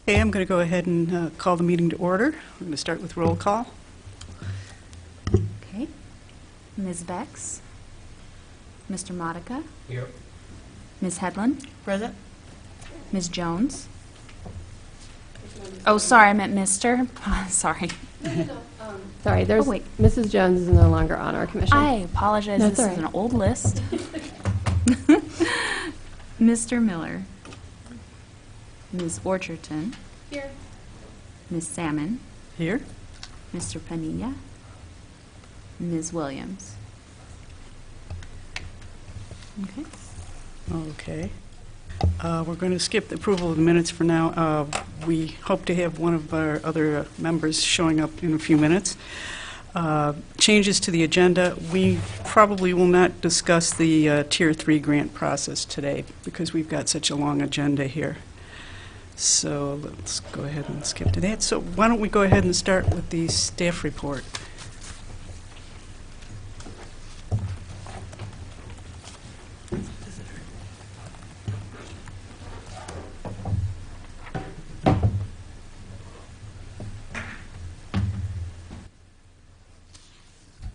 Okay, I'm going to go ahead and call the meeting to order. We're going to start with roll call. Okay. Ms. Vex? Mr. Modica? Here. Ms. Hedlund? Present. Ms. Jones? Oh, sorry, I meant Mr. Sorry. Sorry, there's Oh, wait. Mrs. Jones is no longer on our commission. I apologize. That's This all is right. an old list. Mr. Miller? Ms. Orcherton? Here. Ms. Salmon? Here. Mr. Panilla? Ms. Williams? Okay. Okay. We're going to skip the approval of the minutes for now. We hope to have one of our other members showing up in a few minutes. Changes to the agenda. We probably will not discuss the Tier 3 grant process today because we've got such a long agenda here. So let's go ahead and skip to that. So why don't we go ahead and start with the staff report.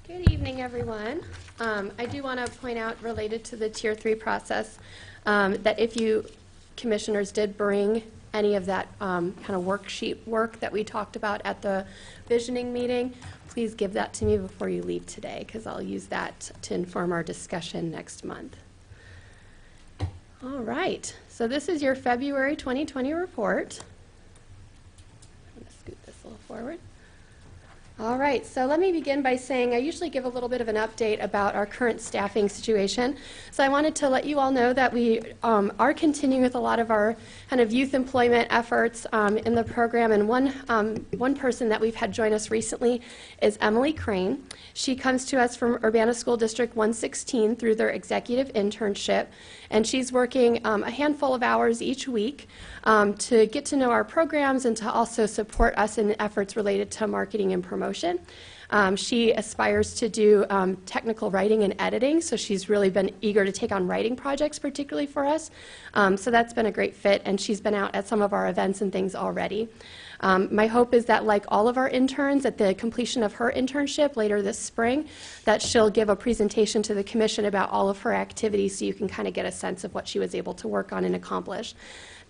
Good evening, everyone. I do want to point out, related to the Tier 3 process, that if you commissioners did bring any of that kind of worksheet work that we talked about at the visioning meeting, please give that to me before you leave today, because I'll use that to inform our discussion next month. All right, so this is your February 2020 report. I'm going to scoot this a little forward. All right, so let me begin by saying I usually give a little bit of an update about our current staffing situation. So I wanted to let you all know that we are continuing with a lot of our kind of youth employment efforts in the program, and one person that we've had join us recently is Emily Crane. She comes to us from Urbana School District 116 through their executive internship, and she's working a handful of hours each week to get to know our programs and to also support us in efforts related to marketing and promotion. She aspires to do technical writing and editing, so she's really been eager to take on writing projects, particularly for us. So that's been a great fit, and she's been out at some of our events and things already. My hope is that, like all of our interns, at the completion of her internship later this spring, that she'll give a presentation to the commission about all of her activities so you can kind of get a sense of what she was able to work on and accomplish.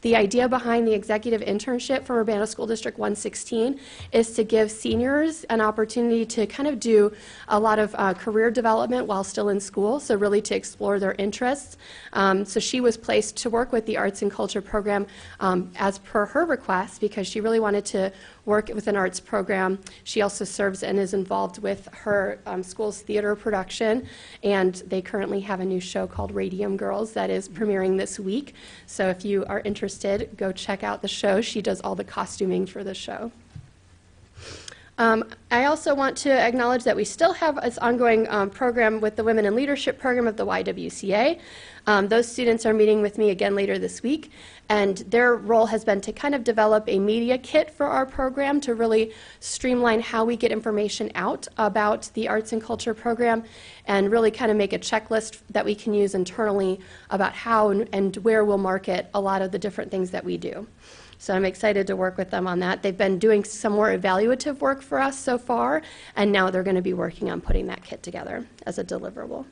The idea behind the executive internship from Urbana School District 116 is to give seniors an opportunity to kind of do a lot of career development while still in school, so really to explore their interests. So she was placed to work with the Arts and Culture program as per her request because she really wanted to work with an arts program. She also serves and is involved with her school's theater production, and they currently have a new show called Radium Girls that is premiering this week. So if you are interested, go check out the show. She does all the costuming for the show. I also want to acknowledge that we still have this ongoing program with the Women in Leadership program of the YWCA. Those students are meeting with me again later this week, and their role has been to kind of develop a media kit for our program to really streamline how we get information out about the Arts and Culture program and really kind of make a checklist that we can use internally about how and where we'll market a lot of the different things that we do. So I'm excited to work with them on that. They've been doing some more evaluative work for us so far, and now they're going to be working on putting that kit together as a deliverable.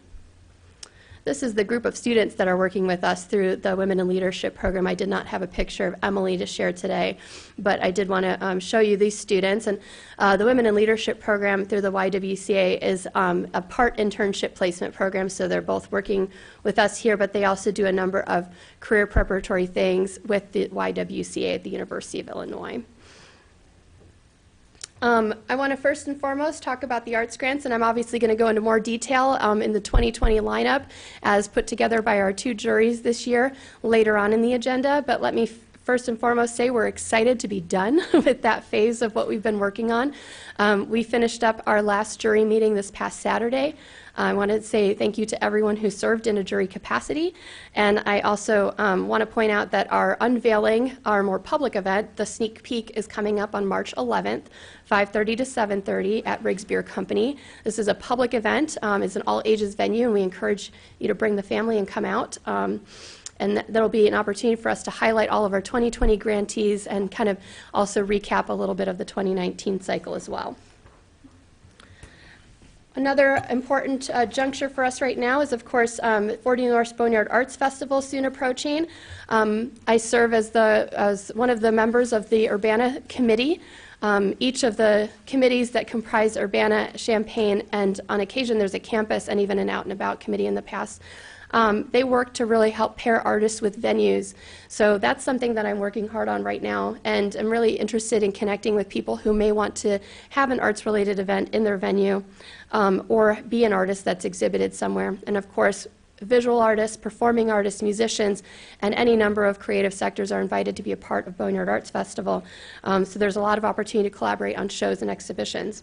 This is the group of students that are working with us through the Women in Leadership program. I did not have a picture of Emily to share today, but I did want to show you these students. And the Women in Leadership program through the YWCA is a part internship placement program, so they're both working with us here, but they also do a number of career preparatory things with the YWCA at the University of Illinois. I want to first and foremost talk about the arts grants, and I'm obviously going to go into more detail in the 2020 lineup as put together by our two juries this year later on in the agenda, but let me first and foremost say we're excited to be done with that phase of what we've been working on. We finished up our last jury meeting this past Saturday. I want to say thank you to everyone who served in a jury capacity, and I also want to point out that our unveiling, our more public event, the sneak peek, is coming up on March 11th, 5:30 to 7:30 at Riggs Beer Company. This is a public event. It's an all-ages venue, and we encourage you to bring the family and come out. And there'll be an opportunity for us to highlight all of our 2020 grantees and kind of also recap a little bit of the 2019 cycle as well. Another important juncture for us right now is, of course, 40 North Boneyard Arts Festival soon approaching. I serve as one of the members of the Urbana Committee. Each of the committees that comprise Urbana, Champaign, and on occasion there's a campus and even an out and about committee in the past. They work to really help pair artists with venues. So that's something that I'm working hard on right now, and I'm really interested in connecting with people who may want to have an arts-related event in their venue, or be an artist that's exhibited somewhere. And of course, visual artists, performing artists, musicians, and any number of creative sectors are invited to be a part of Boneyard Arts Festival. So there's a lot of opportunity to collaborate on shows and exhibitions.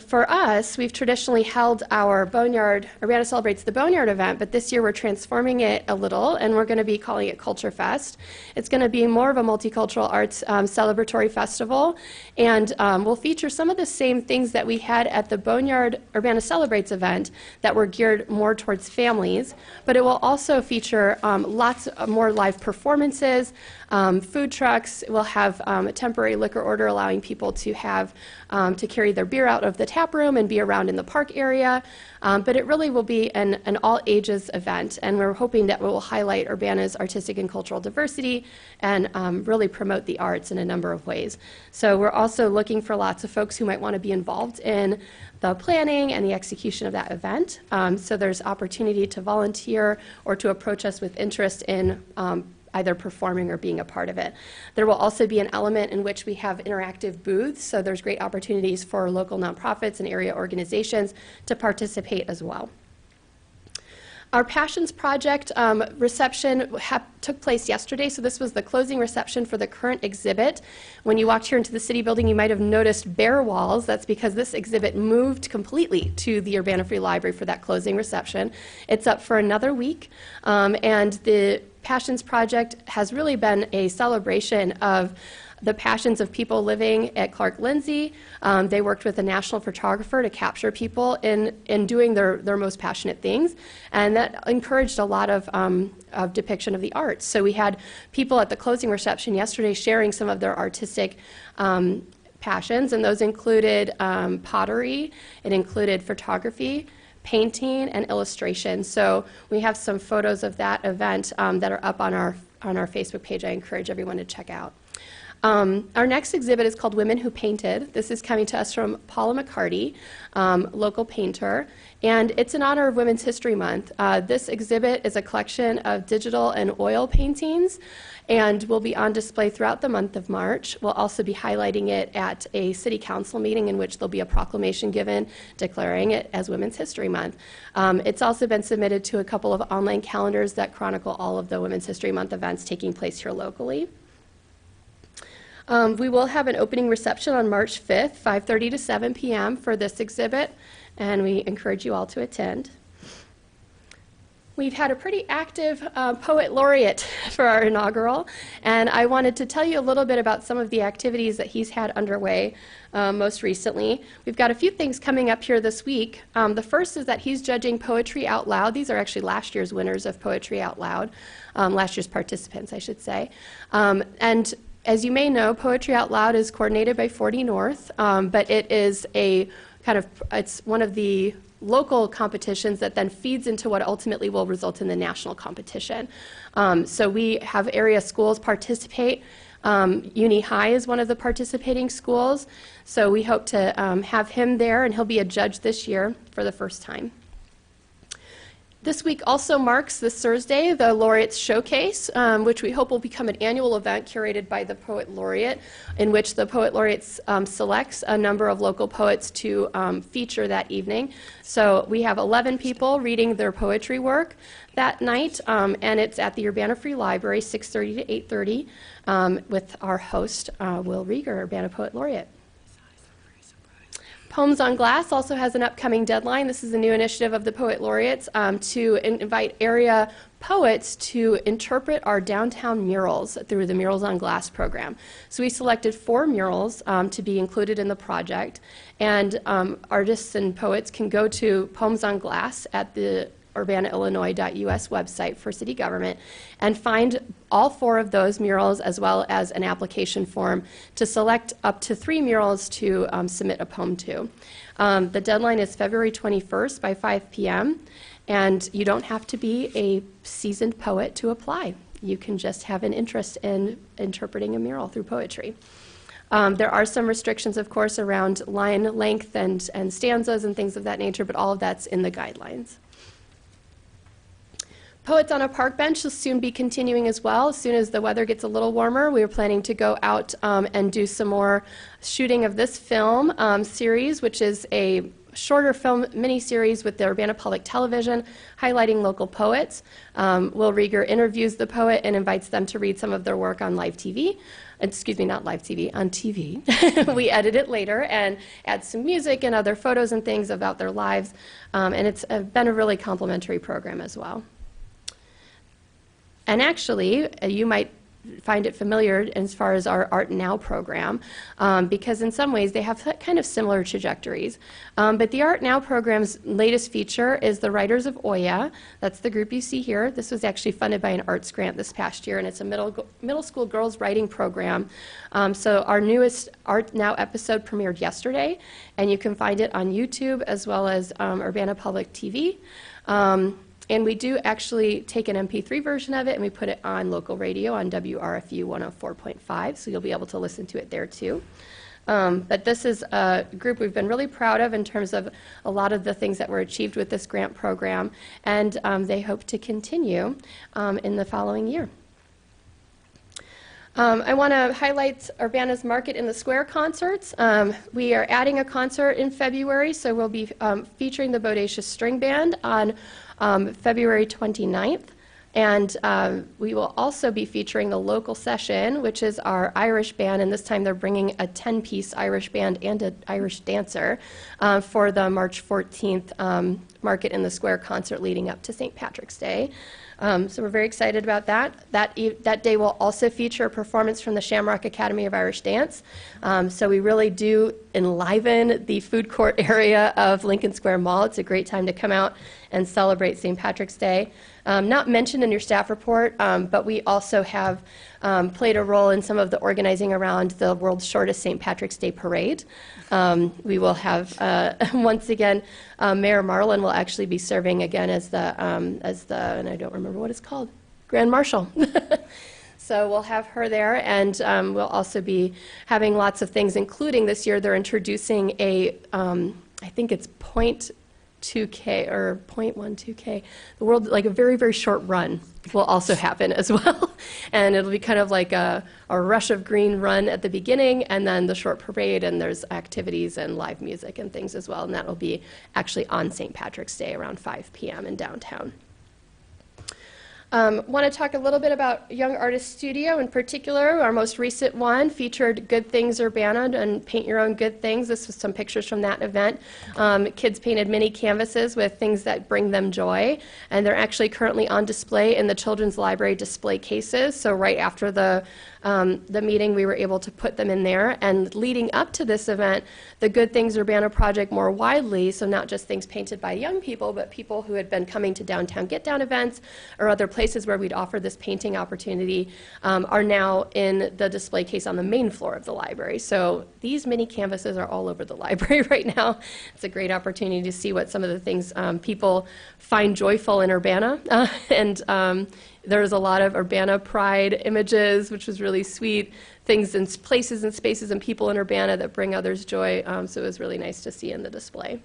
For us, we've traditionally held our Urbana Celebrates the Boneyard event, but this year we're transforming it a little, and we're going to be calling it Culture Fest. It's going to be more of a multicultural arts celebratory festival, and we'll feature some of the same things that we had at the Boneyard Urbana Celebrates event that were geared more towards families, but it will also feature lots more live performances, food trucks. We'll have a temporary liquor order allowing people to have to carry their beer out of the tap room and be around in the park area. But it really will be an all-ages event, and we're hoping that it will highlight Urbana's artistic and cultural diversity and really promote the arts in a number of ways. So we're also looking for lots of folks who might want to be involved in the planning and the execution of that event. So there's opportunity to volunteer or to approach us with interest in either performing or being a part of it. There will also be an element in which we have interactive booths, so there's great opportunities for local nonprofits and area organizations to participate as well. Our Passions Project reception took place yesterday, so this was the closing reception for the current exhibit. When you walked here into the City Building, you might have noticed bare walls. That's because this exhibit moved completely to the Urbana Free Library for that closing reception. It's up for another week, and the Passions Project has really been a celebration of the passions of people living at Clark Lindsey. They worked with a national photographer to capture people in doing their most passionate things, and that encouraged a lot of depiction of the arts. So we had people at the closing reception yesterday sharing some of their artistic passions, and those included pottery, it included photography, painting, and illustration. So we have some photos of that event that are up on our Facebook page. I encourage everyone to check out. Our next exhibit is called Women Who Painted. This is coming to us from Paula McCarty, local painter, and it's in honor of Women's History Month. This exhibit is a collection of digital and oil paintings and will be on display throughout the month of March. We'll also be highlighting it at a city council meeting in which there'll be a proclamation given declaring it as Women's History Month. It's also been submitted to a couple of online calendars that chronicle all of the Women's History Month events taking place here locally. We will have an opening reception on March 5th, 5:30 to 7 p.m. for this exhibit, and we encourage you all to attend. We've had a pretty active poet laureate for our inaugural, and I wanted to tell you a little bit about some of the activities that he's had underway most recently. We've got a few things coming up here this week. The first is that he's judging Poetry Out Loud. These are actually last year's winners of Poetry Out Loud, last year's participants, I should say. And as you may know, Poetry Out Loud is coordinated by 40 North, but it is it's one of the local competitions that then feeds into what ultimately will result in the national competition. So we have area schools participate. Uni High is one of the participating schools, so we hope to have him there, and he'll be a judge this year for the first time. This week also marks this Thursday the Laureates Showcase, which we hope will become an annual event curated by the Poet Laureate, in which the Poet Laureate selects a number of local poets to feature that evening. So we have 11 people reading their poetry work that night, and it's at the Urbana Free Library, 6:30 to 8:30, with our host, Will Rieger, Urbana Poet Laureate. Poems on Glass also has an upcoming deadline. This is a new initiative of the Poet Laureates to invite area poets to interpret our downtown murals through the Murals on Glass program. So we selected 4 murals to be included in the project, and artists and poets can go to Poems on Glass at the urbanaillinois.us website for city government and find all 4 of those murals as well as an application form to select up to 3 murals to submit a poem to. The deadline is February 21st by 5 p.m., and you don't have to be a seasoned poet to apply. You can just have an interest in interpreting a mural through poetry. There are some restrictions, of course, around line length and stanzas and things of that nature, but all of that's in the guidelines. Poets on a Park Bench will soon be continuing as well. As soon as the weather gets a little warmer, we are planning to go out and do some more shooting of this film series, which is a shorter film mini-series with the Urbana Public Television highlighting local poets. Will Rieger interviews the poet and invites them to read some of their work on live TV. Excuse me, not live TV, on TV. We edit it later and add some music and other photos and things about their lives. And it's been a really complimentary program as well. And actually, you might find it familiar as far as our Art Now program, because in some ways they have kind of similar trajectories. But the Art Now program's latest feature is the Writers of Oya. That's the group you see here. This was actually funded by an arts grant this past year, and it's a middle school girls writing program. So our newest Art Now episode premiered yesterday, and you can find it on YouTube as well as Urbana Public TV. And we do actually take an MP3 version of it and we put it on local radio on WRFU 104.5, so you'll be able to listen to it there too. But this is a group we've been really proud of in terms of a lot of the things that were achieved with this grant program, and they hope to continue in the following year. I want to highlight Urbana's Market in the Square concerts. We are adding a concert in February, so we'll be featuring the Bodacious String Band on February 29th. And we will also be featuring the Local Session, which is our Irish band, and this time they're bringing a 10-piece Irish band and an Irish dancer for the March 14th Market in the Square concert leading up to St. Patrick's Day. So we're very excited about that. That day will also feature a performance from the Shamrock Academy of Irish Dance. So we really do enliven the food court area of Lincoln Square Mall. It's a great time to come out and celebrate St. Patrick's Day. Not mentioned in your staff report, but we also have played a role in some of the organizing around the world's shortest St. Patrick's Day parade. We will have, once again, Mayor Marlin will actually be serving again as the, and I don't remember what it's called, Grand Marshal. So we'll have her there, and we'll also be having lots of things, including this year they're introducing a, I think it's 0.2K or 0.12K. The world, like a very, very short run will also happen as well. And it'll be kind of like a rush of green run at the beginning, and then the short parade, and there's activities and live music and things as well. And that will be actually on St. Patrick's Day around 5 p.m. in downtown. Want to talk a little bit about Young Artist Studio in particular. Our most recent one featured Good Things Urbana and Paint Your Own Good Things. This was some pictures from that event. Kids painted mini canvases with things that bring them joy, and they're actually currently on display in the Children's Library display cases. So right after the meeting, we were able to put them in there. And leading up to this event, the Good Things Urbana project more widely, so not just things painted by young people, but people who had been coming to downtown Get Down events or other places where we'd offer this painting opportunity, are now in the display case on the main floor of the library. So these mini canvases are all over the library right now. It's a great opportunity to see what some of the things people find joyful in Urbana. There's a lot of Urbana pride images, which was really sweet, things and places and spaces and people in Urbana that bring others joy, so it was really nice to see in the display.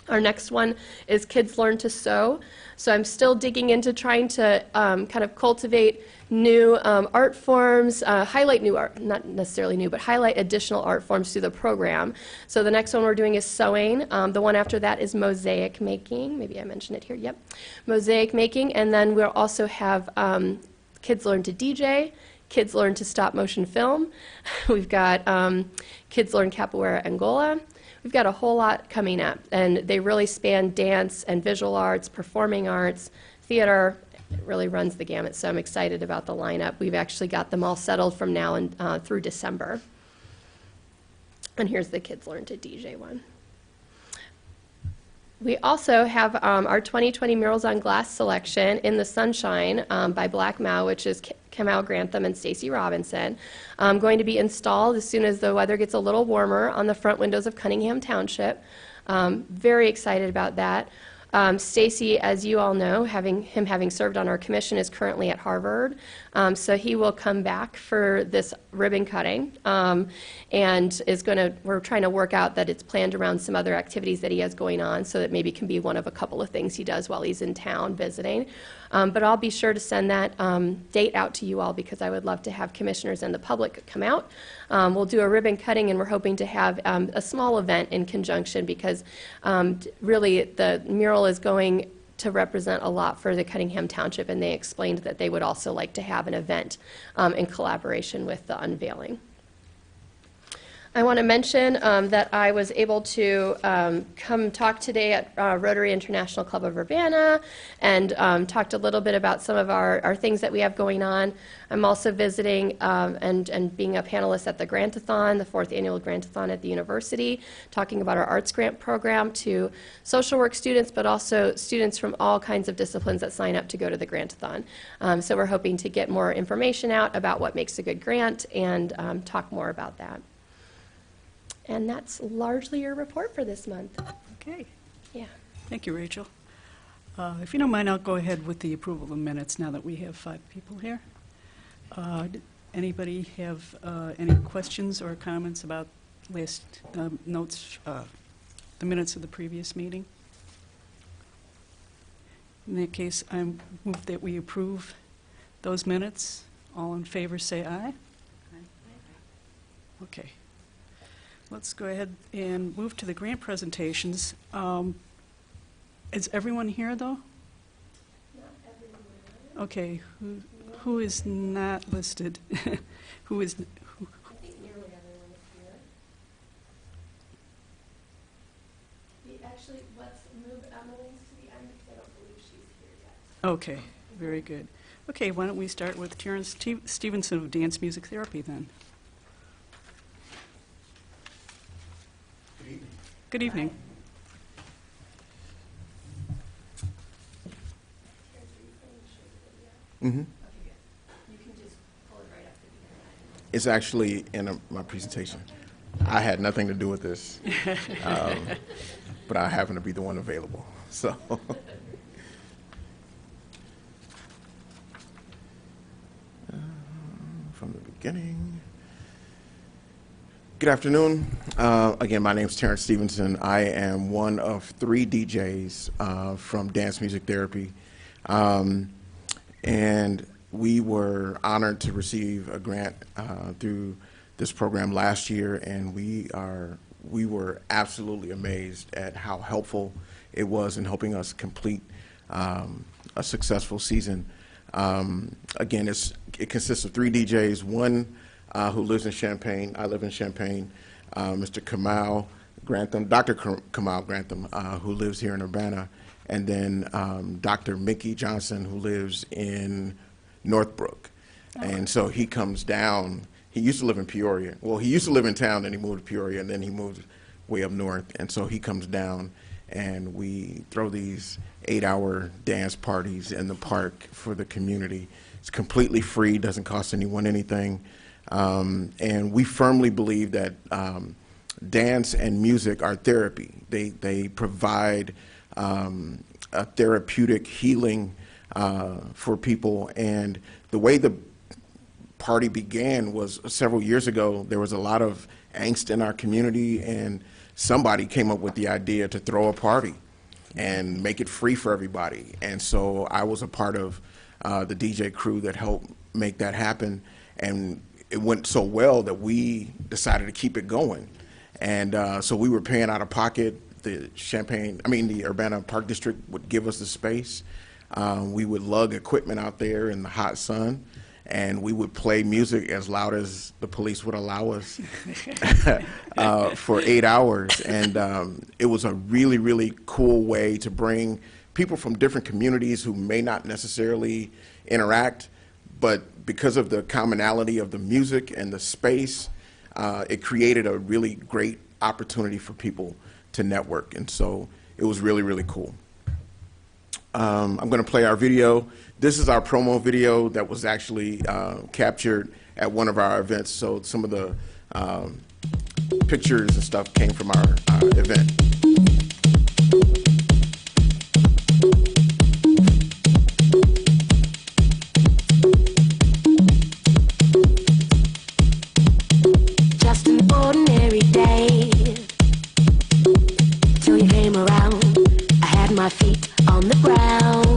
Our next one is Kids Learn to Sew. So I'm still digging into trying to kind of cultivate new art forms, highlight new art, not necessarily new, but highlight additional art forms through the program. So the next one we're doing is sewing. The one after that is mosaic making. Maybe I mentioned it here. Yep. Mosaic making. And then we'll also have Kids Learn to DJ, Kids Learn to Stop Motion Film. We've got Kids Learn Capoeira Angola. We've got a whole lot coming up, and they really span dance and visual arts, performing arts, theater. It really runs the gamut, so I'm excited about the lineup. We've actually got them all settled from now and through December. And here's the Kids Learn to DJ one. We also have our 2020 Murals on Glass selection, In the Sunshine, by Black Mau, which is Kamau Grantham and Stacy Robinson, going to be installed as soon as the weather gets a little warmer on the front windows of Cunningham Township. Very excited about that. Stacy, as you all know, having served on our commission, is currently at Harvard. So he will come back for this ribbon cutting, and we're trying to work out that it's planned around some other activities that he has going on, so that maybe can be one of a couple of things he does while he's in town visiting. But I'll be sure to send that date out to you all, because I would love to have commissioners and the public come out. We'll do a ribbon cutting, and we're hoping to have a small event in conjunction, because really the mural is going to represent a lot for the Cunningham Township, and they explained that they would also like to have an event in collaboration with the unveiling. I want to mention that I was able to come talk today at Rotary International Club of Urbana, and talked a little bit about some of our things that we have going on. I'm also visiting and being a panelist at the Grantathon, the 4th annual Grantathon at the university, talking about our arts grant program to social work students, but also students from all kinds of disciplines that sign up to go to the Grantathon. So we're hoping to get more information out about what makes a good grant, and talk more about that. And that's largely your report for this month. Okay. Yeah. Thank you, Rachel. If you don't mind, I'll go ahead with the approval of minutes now that we have 5 people here. Anybody have any questions or comments about last notes, the minutes of the previous meeting? In that case, I move that we approve those minutes. All in favor, say aye. Okay. Let's go ahead and move to the grant presentations. Is everyone here, though? Not everyone. Okay, who is not listed? Who is? I think nearly everyone is here. Actually, let's move Emily's to the end, because I don't believe she's here yet. Okay, very good. Okay, why don't we start with Terrence Stevenson of Dance Music Therapy then? Good evening. Mm-hmm. You can just pull it right up to the end. It's actually in my presentation. I had nothing to do with this, but I happen to be the one available. So, from the beginning. Good afternoon. Again, my name is Terrence Stevenson. I am one of 3 DJs from Dance Music Therapy. And we were honored to receive a grant through this program last year, and we were absolutely amazed at how helpful it was in helping us complete a successful season. Again, it consists of 3 DJs, one who lives in Champaign. I live in Champaign. Mr. Kamau Grantham, Dr. Kamau Grantham, who lives here in Urbana, and then Dr. Mickey Johnson, who lives in Northbrook. And so he comes down. He used to live in Peoria. Well, he used to live in town, and he moved to Peoria, and then he moved way up north. And so he comes down, and we throw these 8-hour dance parties in the park for the community. It's completely free, doesn't cost anyone anything. And we firmly believe that dance and music are therapy. They provide a therapeutic healing for people. And the way the party began was several years ago. There was a lot of angst in our community, and somebody came up with the idea to throw a party and make it free for everybody. And so I was a part of the DJ crew that helped make that happen. And it went so well that we decided to keep it going. And so we were paying out of pocket. The Urbana Park District would give us the space. We would lug equipment out there in the hot sun, and we would play music as loud as the police would allow us for 8 hours. And it was a really, really cool way to bring people from different communities who may not necessarily interact, but because of the commonality of the music and the space, it created a really great opportunity for people to network. And so it was really, really cool. I'm going to play our video. This is our promo video that was actually captured at one of our events. So some of the pictures and stuff came from our event. Just an ordinary day till you came around. I had my feet on the ground.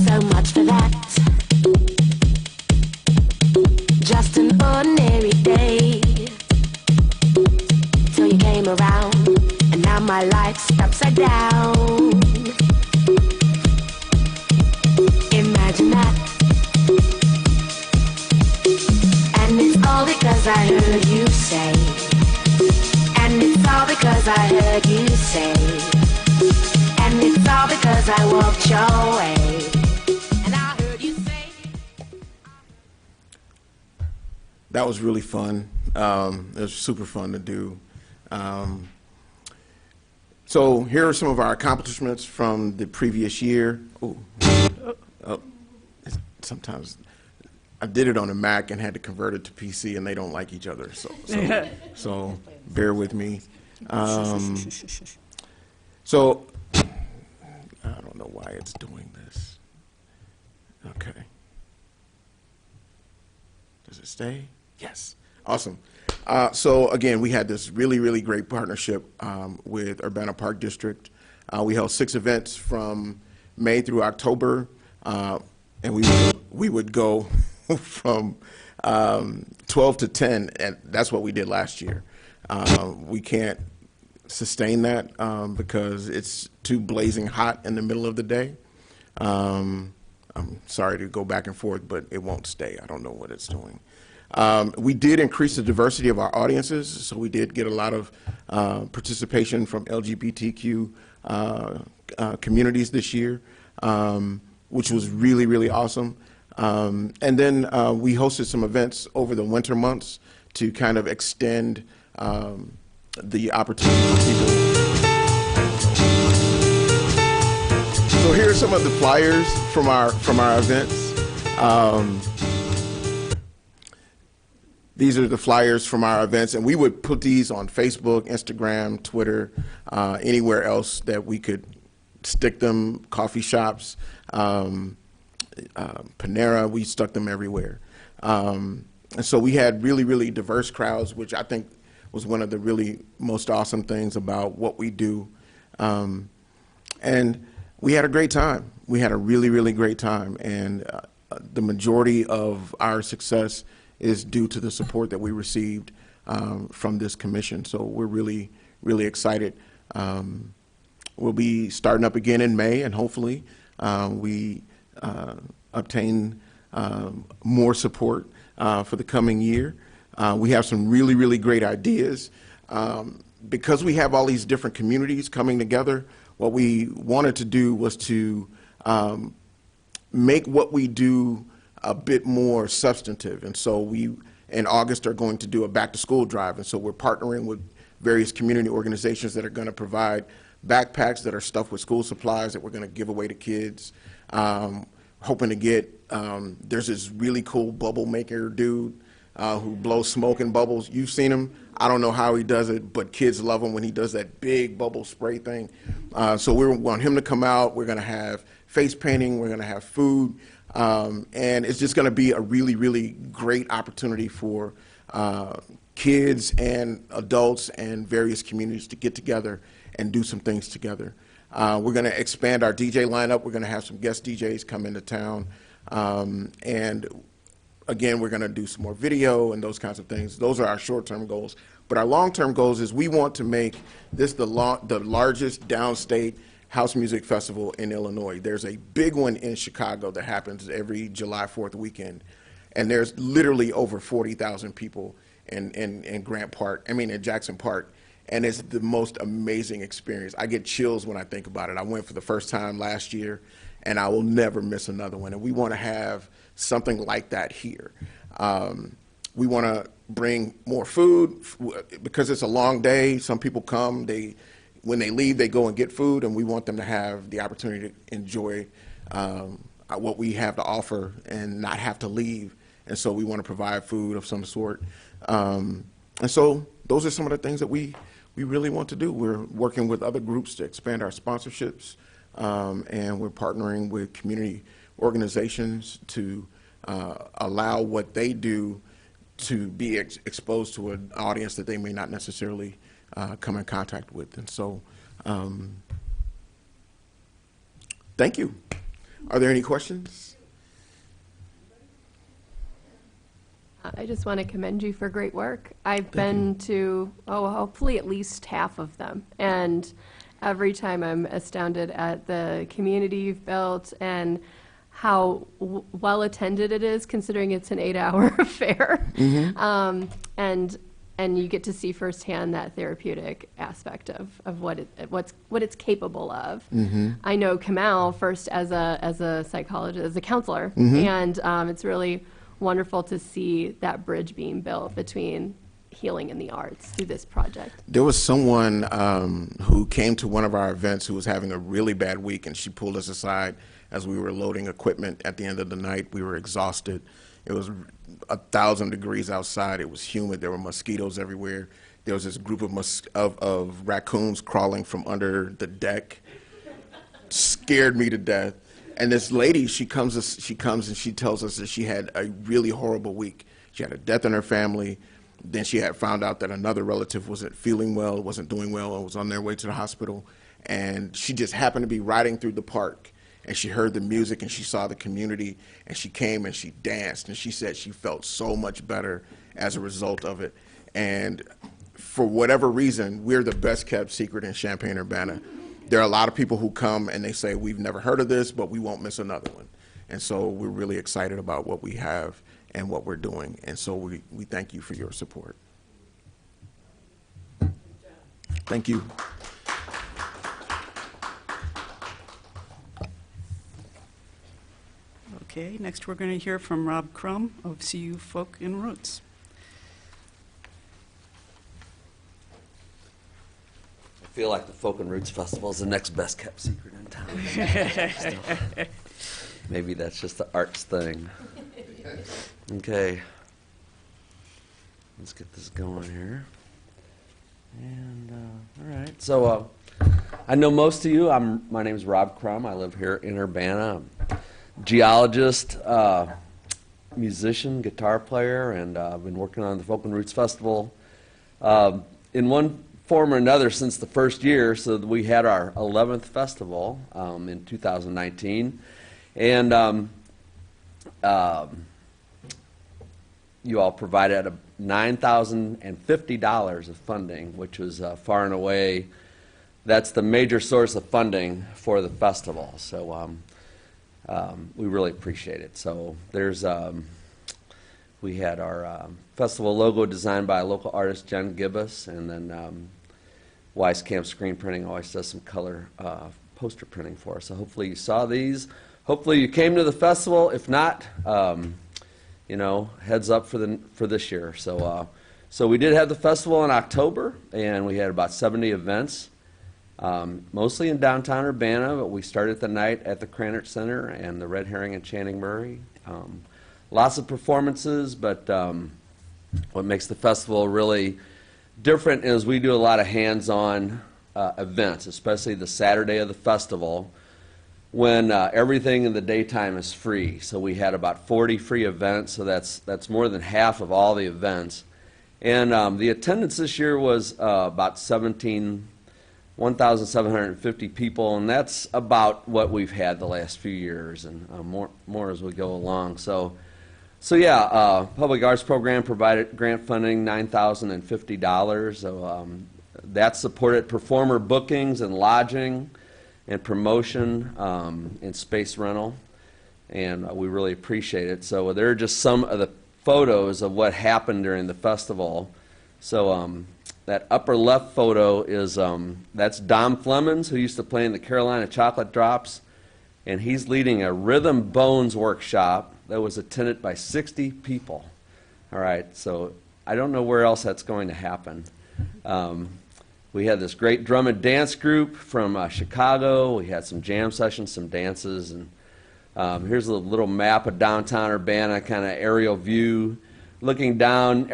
So much for that. Just an ordinary day till you came around, and now my life's upside down. Imagine that. And it's all because I heard you say. And it's all because I heard you say. And it's all because I walked your way. And I heard you say. That was really fun. It was super fun to do. So here are some of our accomplishments from the previous year. Ooh. Oh, sometimes I did it on a Mac and had to convert it to PC, and they don't like each other. So bear with me. So I don't know why it's doing this. Okay. Does it stay? Yes. Awesome. So again, we had this really, really great partnership with Urbana Park District. We held 6 events from May through October, and we would go from 12 to 10, and that's what we did last year. We can't sustain that because it's too blazing hot in the middle of the day. I'm sorry to go back and forth, but it won't stay. I don't know what it's doing. We did increase the diversity of our audiences, so we did get a lot of participation from LGBTQ communities this year, which was really, really awesome. And then we hosted some events over the winter months to kind of extend the opportunity for people. So here are some of the flyers from our events. These are the flyers from our events, and we would put these on Facebook, Instagram, Twitter, anywhere else that we could stick them, coffee shops, Panera, we stuck them everywhere. And so we had really, really diverse crowds, which I think was one of the really most awesome things about what we do. And we had a great time. We had a really, really great time. And the majority of our success is due to the support that we received from this commission. So we're really, really excited. We'll be starting up again in May, and hopefully we obtain more support for the coming year. We have some really, really great ideas. Because we have all these different communities coming together, what we wanted to do was to make what we do a bit more substantive. And so we, in August, are going to do a back-to-school drive. And so we're partnering with various community organizations that are going to provide backpacks that are stuffed with school supplies that we're going to give away to kids. Hoping to get, there's this really cool bubble maker dude who blows smoke and bubbles. You've seen him. I don't know how he does it, but kids love him when he does that big bubble spray thing. So we want him to come out. We're going to have face painting. We're going to have food. And it's just going to be a really, really great opportunity for kids and adults and various communities to get together and do some things together. We're going to expand our DJ lineup. We're going to have some guest DJs come into town. And again, we're going to do some more video and those kinds of things. Those are our short-term goals. But our long-term goals is we want to make this the largest downstate house music festival in Illinois. There's a big one in Chicago that happens every July 4th weekend. And there's literally over 40,000 people in Grant Park, in Jackson Park. And it's the most amazing experience. I get chills when I think about it. I went for the first time last year, and I will never miss another one. And we want to have something like that here. we want to bring more food because it's a long day. Some people come, when they leave, they go and get food, and we want them to have the opportunity to enjoy what we have to offer and not have to leave. And so we want to provide food of some sort. And so those are some of the things that we really want to do. We're working with other groups to expand our sponsorships, and we're partnering with community organizations to allow what they do to be exposed to an audience that they may not necessarily come in contact with. And so, thank you. Are there any questions? I just want to commend you for great work. I've been to, hopefully at least half of them. And every time I'm astounded at the community you've built and how well attended it is, considering it's an 8-hour affair. And you get to see firsthand that therapeutic aspect of what it's capable of. I know Kamal first as a psychologist, as a counselor, and it's really wonderful to see that bridge being built between healing and the arts through this project. There was someone who came to one of our events who was having a really bad week, and she pulled us aside as we were loading equipment at the end of the night. We were exhausted. It was 1,000 degrees outside. It was humid. There were mosquitoes everywhere. There was this group of raccoons crawling from under the deck. Scared me to death. And this lady, she comes and she tells us that she had a really horrible week. She had a death in her family. Then she had found out that another relative wasn't feeling well, wasn't doing well, and was on their way to the hospital. And she just happened to be riding through the park, and she heard the music, and she saw the community, and she came and she danced, and she said she felt so much better as a result of it. And for whatever reason, we're the best kept secret in Champaign-Urbana. There are a lot of people who come and they say, we've never heard of this, but we won't miss another one. And so we're really excited about what we have and what we're doing. And so we thank you for your support. Thank you. Okay, next we're going to hear from Rob Crum of CU Folk and Roots. I feel like the Folk and Roots Festival is the next best kept secret in town. Maybe that's just the arts thing. Okay. Let's get this going here. And, all right. So, I know most of you. My name is Rob Crum. I live here in Urbana. I'm a geologist, musician, guitar player, and I've been working on the Folk and Roots Festival in one form or another since the first year. So we had our 11th festival in 2019. And you all provided $9,050 of funding, which was far and away, that's the major source of funding for the festival. So we really appreciate it. So there's, we had our festival logo designed by a local artist, Jen Gibbous, and then Weisskamp Screen Printing always does some color poster printing for us. So hopefully you saw these. Hopefully you came to the festival. If not, you know, heads up for this year. So so we did have the festival in October, and we had about 70 events, mostly in downtown Urbana, but we started the night at the Krannert Center and the Red Herring in Channing Murray. Lots of performances, but what makes the festival really different is we do a lot of hands-on events, especially the Saturday of the festival, when everything in the daytime is free. So we had about 40 free events, so that's more than half of all the events. And the attendance this year was about 1,750 people, and that's about what we've had the last few years, and more as we go along. So yeah, Public Arts Program provided grant funding, $9,050. So that supported performer bookings and lodging and promotion and space rental, and we really appreciate it. So there are just some of the photos of what happened during the festival. So that upper left photo is, that's Dom Flemons, who used to play in the Carolina Chocolate Drops, and he's leading a Rhythm Bones workshop that was attended by 60 people. All right, so I don't know where else that's going to happen. We had this great drum and dance group from Chicago. We had some jam sessions, some dances, and here's a little map of downtown Urbana, kind of aerial view. Looking down,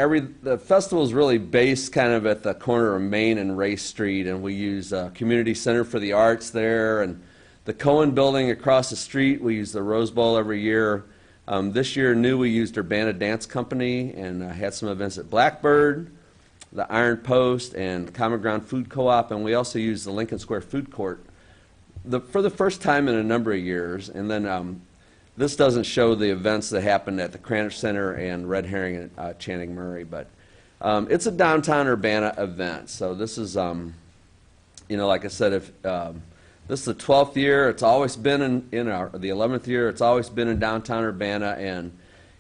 the festival is really based kind of at the corner of Main and Race Street, and we use Community Center for the Arts there, and the Cohen Building across the street. We use the Rose Bowl every year. This year, we used Urbana Dance Company and had some events at Blackbird, the Iron Post, and Common Ground Food Co-op, and we also used the Lincoln Square Food Court for the first time in a number of years. And then this doesn't show the events that happened at the Cranich Center and Red Herring and Channing Murray, but it's a downtown Urbana event. So this is, like I said, if this is the 12th year. It's always been the 11th year. It's always been in downtown Urbana, and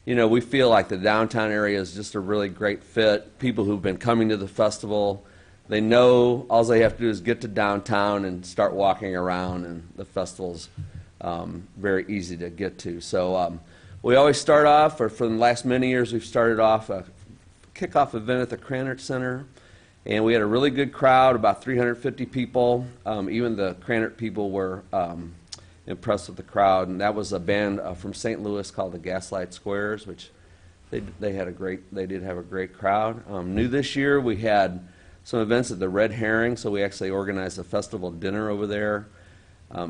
we feel like the downtown area is just a really great fit. People who've been coming to the festival, they know all they have to do is get to downtown and start walking around, and the festival's very easy to get to. So we always start off, or for the last many years, we've started off a kickoff event at the Cranich Center, and we had a really good crowd, about 350 people. Even the Cranich people were impressed with the crowd, and that was a band from St. Louis called the Gaslight Squares, which they did have a great crowd. New this year, we had some events at the Red Herring, so we actually organized a festival dinner over there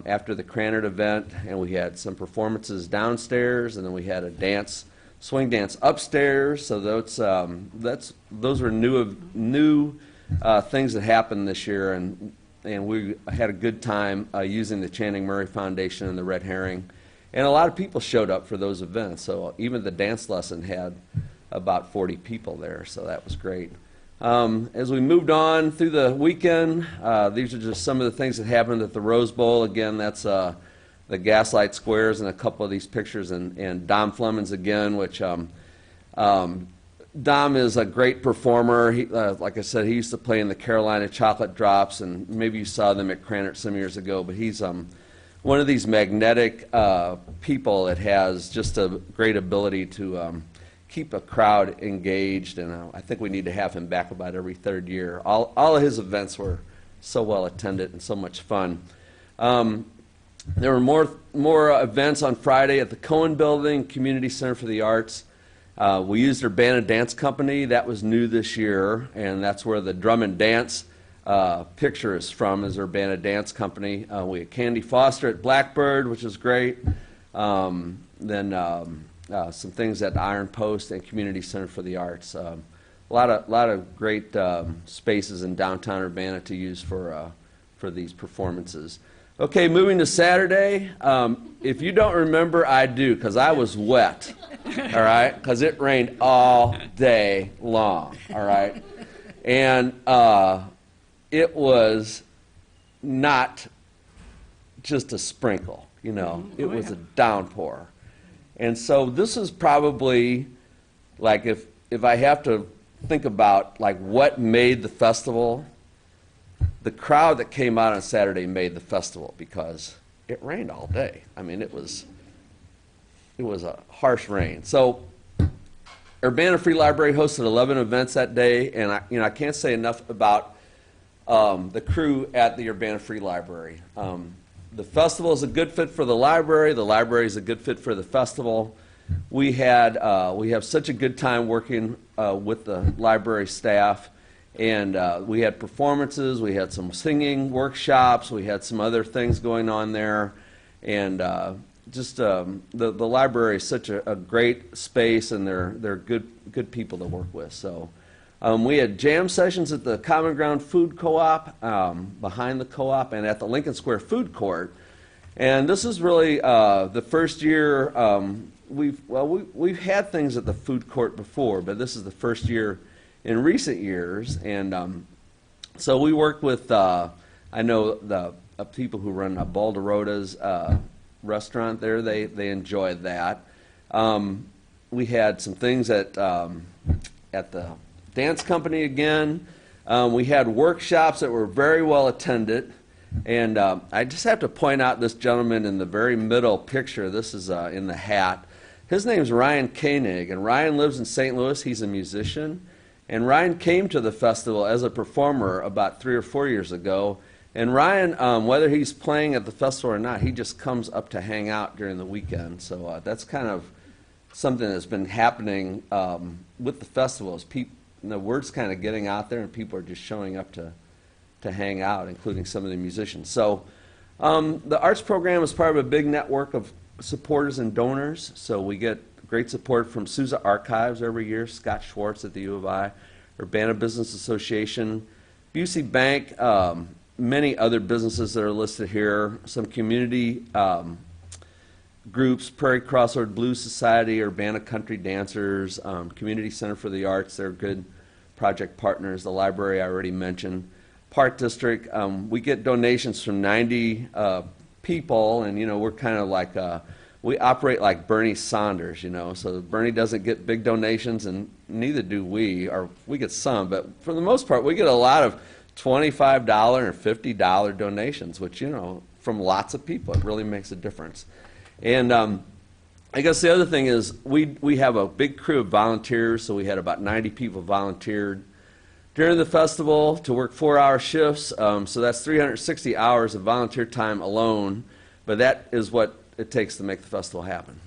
after the Cranich event, and we had some performances downstairs, and then we had a swing dance upstairs. So those were new things that happened this year, and we had a good time using the Channing Murray Foundation and the Red Herring. And a lot of people showed up for those events. So even the dance lesson had about 40 people there, so that was great. As we moved on through the weekend, these are just some of the things that happened at the Rose Bowl. Again, that's the Gaslight Squares and a couple of these pictures, and Dom Flemons again, which Dom is a great performer. He, like I said, he used to play in the Carolina Chocolate Drops, and maybe you saw them at Cranich some years ago, but he's one of these magnetic people that has just a great ability to keep a crowd engaged, and I think we need to have him back about every third year. All of his events were so well attended and so much fun. There were more events on Friday at the Cohen Building, Community Center for the Arts. We used Urbana Dance Company. That was new this year, and that's where the drum and dance picture is from, is Urbana Dance Company. We had Candy Foster at Blackbird, which was great. Then some things at Iron Post and Community Center for the Arts. A lot of great spaces in downtown Urbana to use for these performances. Okay, moving to Saturday. If you don't remember, I do, because I was wet, all right, because it rained all day long, all right? And it was not just a sprinkle, it was a downpour. And so this is probably, like, if I have to think about, like, what made the festival, the crowd that came out on Saturday made the festival, because it rained all day. I mean, it was a harsh rain. So Urbana Free Library hosted 11 events that day, and I can't say enough about the crew at the Urbana Free Library. The festival is a good fit for the library is a good fit for the festival. We have such a good time working with the library staff. And we had performances, we had some singing workshops, we had some other things going on there. And the library is such a great space, and they're good people to work with. So we had jam sessions at the Common Ground Food Co-op, behind the co-op, and at the Lincoln Square Food Court. And this is really the first year, we've had things at the food court before, but this is the first year in recent years. And so we worked with, I know the people who run Balderota's restaurant there, they enjoyed that. We had some things at the dance company again. We had workshops that were very well attended. And I just have to point out this gentleman in the very middle picture. This is in the hat. His name's Ryan Koenig, and Ryan lives in St. Louis. He's a musician. And Ryan came to the festival as a performer about 3 or 4 years ago. And Ryan, whether he's playing at the festival or not, he just comes up to hang out during the weekend. So that's kind of something that's been happening with the festival. Is the word's kind of getting out there, and people are just showing up to hang out, including some of the musicians. So the arts program is part of a big network of supporters and donors. So we get great support from Sousa Archives every year, Scott Schwartz at the U of I, Urbana Business Association, Busey Bank, many other businesses that are listed here, some community groups, Prairie Crossroad Blues Society, Urbana Country Dancers, Community Center for the Arts, they're good project partners, the library I already mentioned, Park District. We get donations from 90 people, and we're kind of like we operate like Bernie Sanders, so Bernie doesn't get big donations, and neither do we, or we get some, but for the most part, we get a lot of $25 and $50 donations, which, from lots of people, it really makes a difference. And I guess the other thing is we have a big crew of volunteers, so we had about 90 people volunteered during the festival to work 4-hour shifts, so that's 360 hours of volunteer time alone, but that is what it takes to make the festival happen.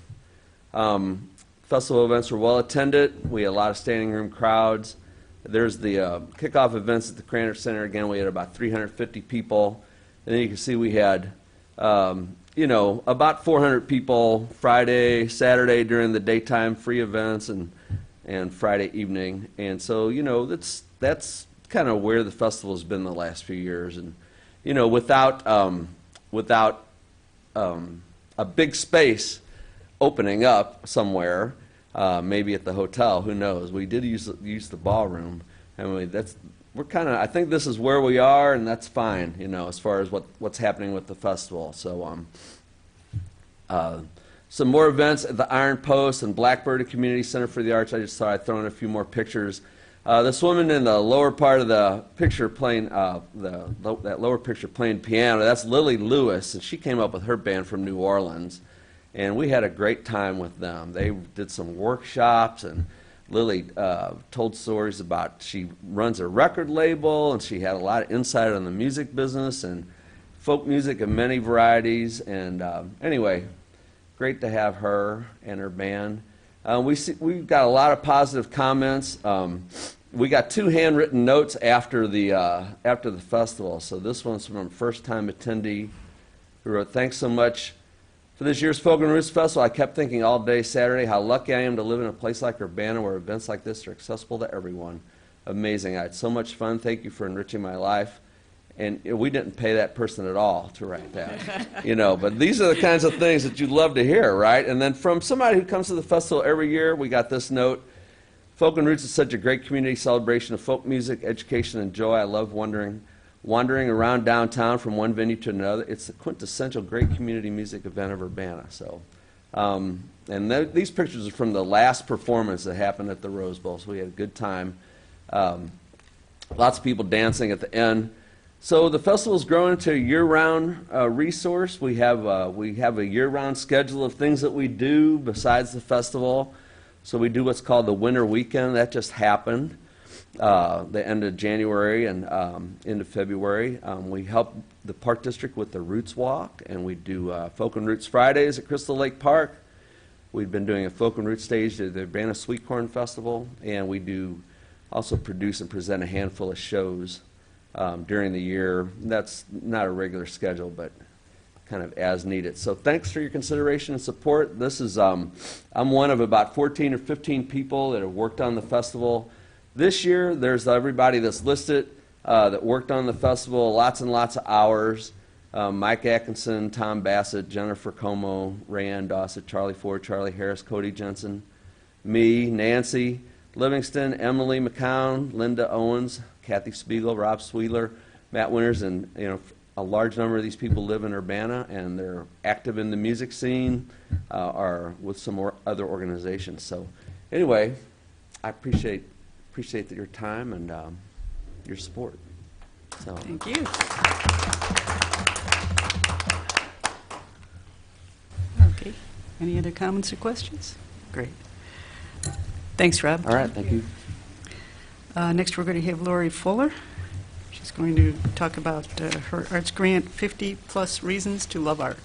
Festival events were well attended. We had a lot of standing room crowds. There's the kickoff events at the Cranor Center. Again, we had about 350 people. And then you can see we had, about 400 people Friday, Saturday during the daytime free events, and Friday evening. And so, that's kind of where the festival's been the last few years. And, without a big space opening up somewhere, maybe at the hotel, who knows? We did use the ballroom, and I think this is where we are, and that's fine, as far as what's happening with the festival. So, some more events at the Iron Post and Blackbird Community Center for the Arts. I just thought I'd throw in a few more pictures. This woman in the lower part of the picture playing that lower picture playing piano, that's Lily Lewis, and she came up with her band from New Orleans, and we had a great time with them. They did some workshops, and Lily told stories about she runs a record label, and she had a lot of insight on the music business and folk music of many varieties. And anyway, great to have her and her band. We've got a lot of positive comments. We got 2 handwritten notes after the festival. So this one's from a first-time attendee who wrote, "Thanks so much for this year's Folk and Roots Festival. I kept thinking all day Saturday how lucky I am to live in a place like Urbana where events like this are accessible to everyone. Amazing. I had so much fun. Thank you for enriching my life." And we didn't pay that person at all to write that, But these are the kinds of things that you'd love to hear, right? And then from somebody who comes to the festival every year, we got this note. "Folk and Roots is such a great community celebration of folk music, education, and joy. I love wandering around downtown from one venue to another. It's the quintessential great community music event of Urbana." So, these pictures are from the last performance that happened at the Rose Bowl, so we had a good time. Lots of people dancing at the end. So the festival's growing into a year-round resource. We have a year-round schedule of things that we do besides the festival. So we do what's called the Winter Weekend. That just happened the end of January and into February. We help the Park District with the Roots Walk, and we do Folk and Roots Fridays at Crystal Lake Park. We've been doing a Folk and Roots stage at the Urbana Sweet Corn Festival, and we do also produce and present a handful of shows during the year. That's not a regular schedule, but kind of as needed. So thanks for your consideration and support. This is, I'm one of about 14 or 15 people that have worked on the festival. This year, there's everybody that's listed that worked on the festival, lots and lots of hours. Mike Atkinson, Tom Bassett, Jennifer Como, Rayanne Dossett, Charlie Ford, Charlie Harris, Cody Jensen, me, Nancy Livingston, Emily McCown, Linda Owens, Kathy Spiegel, Rob Sweeler, Matt Winters, and a large number of these people live in Urbana, and they're active in the music scene or with some other organizations. So anyway, I appreciate your time and your support. So. Thank you. Okay. Any other comments or questions? Great. Thanks, Rob. All right, thank you. Next, we're going to have Lori Fuller. She's going to talk about her arts grant, 50+ Reasons to Love Art.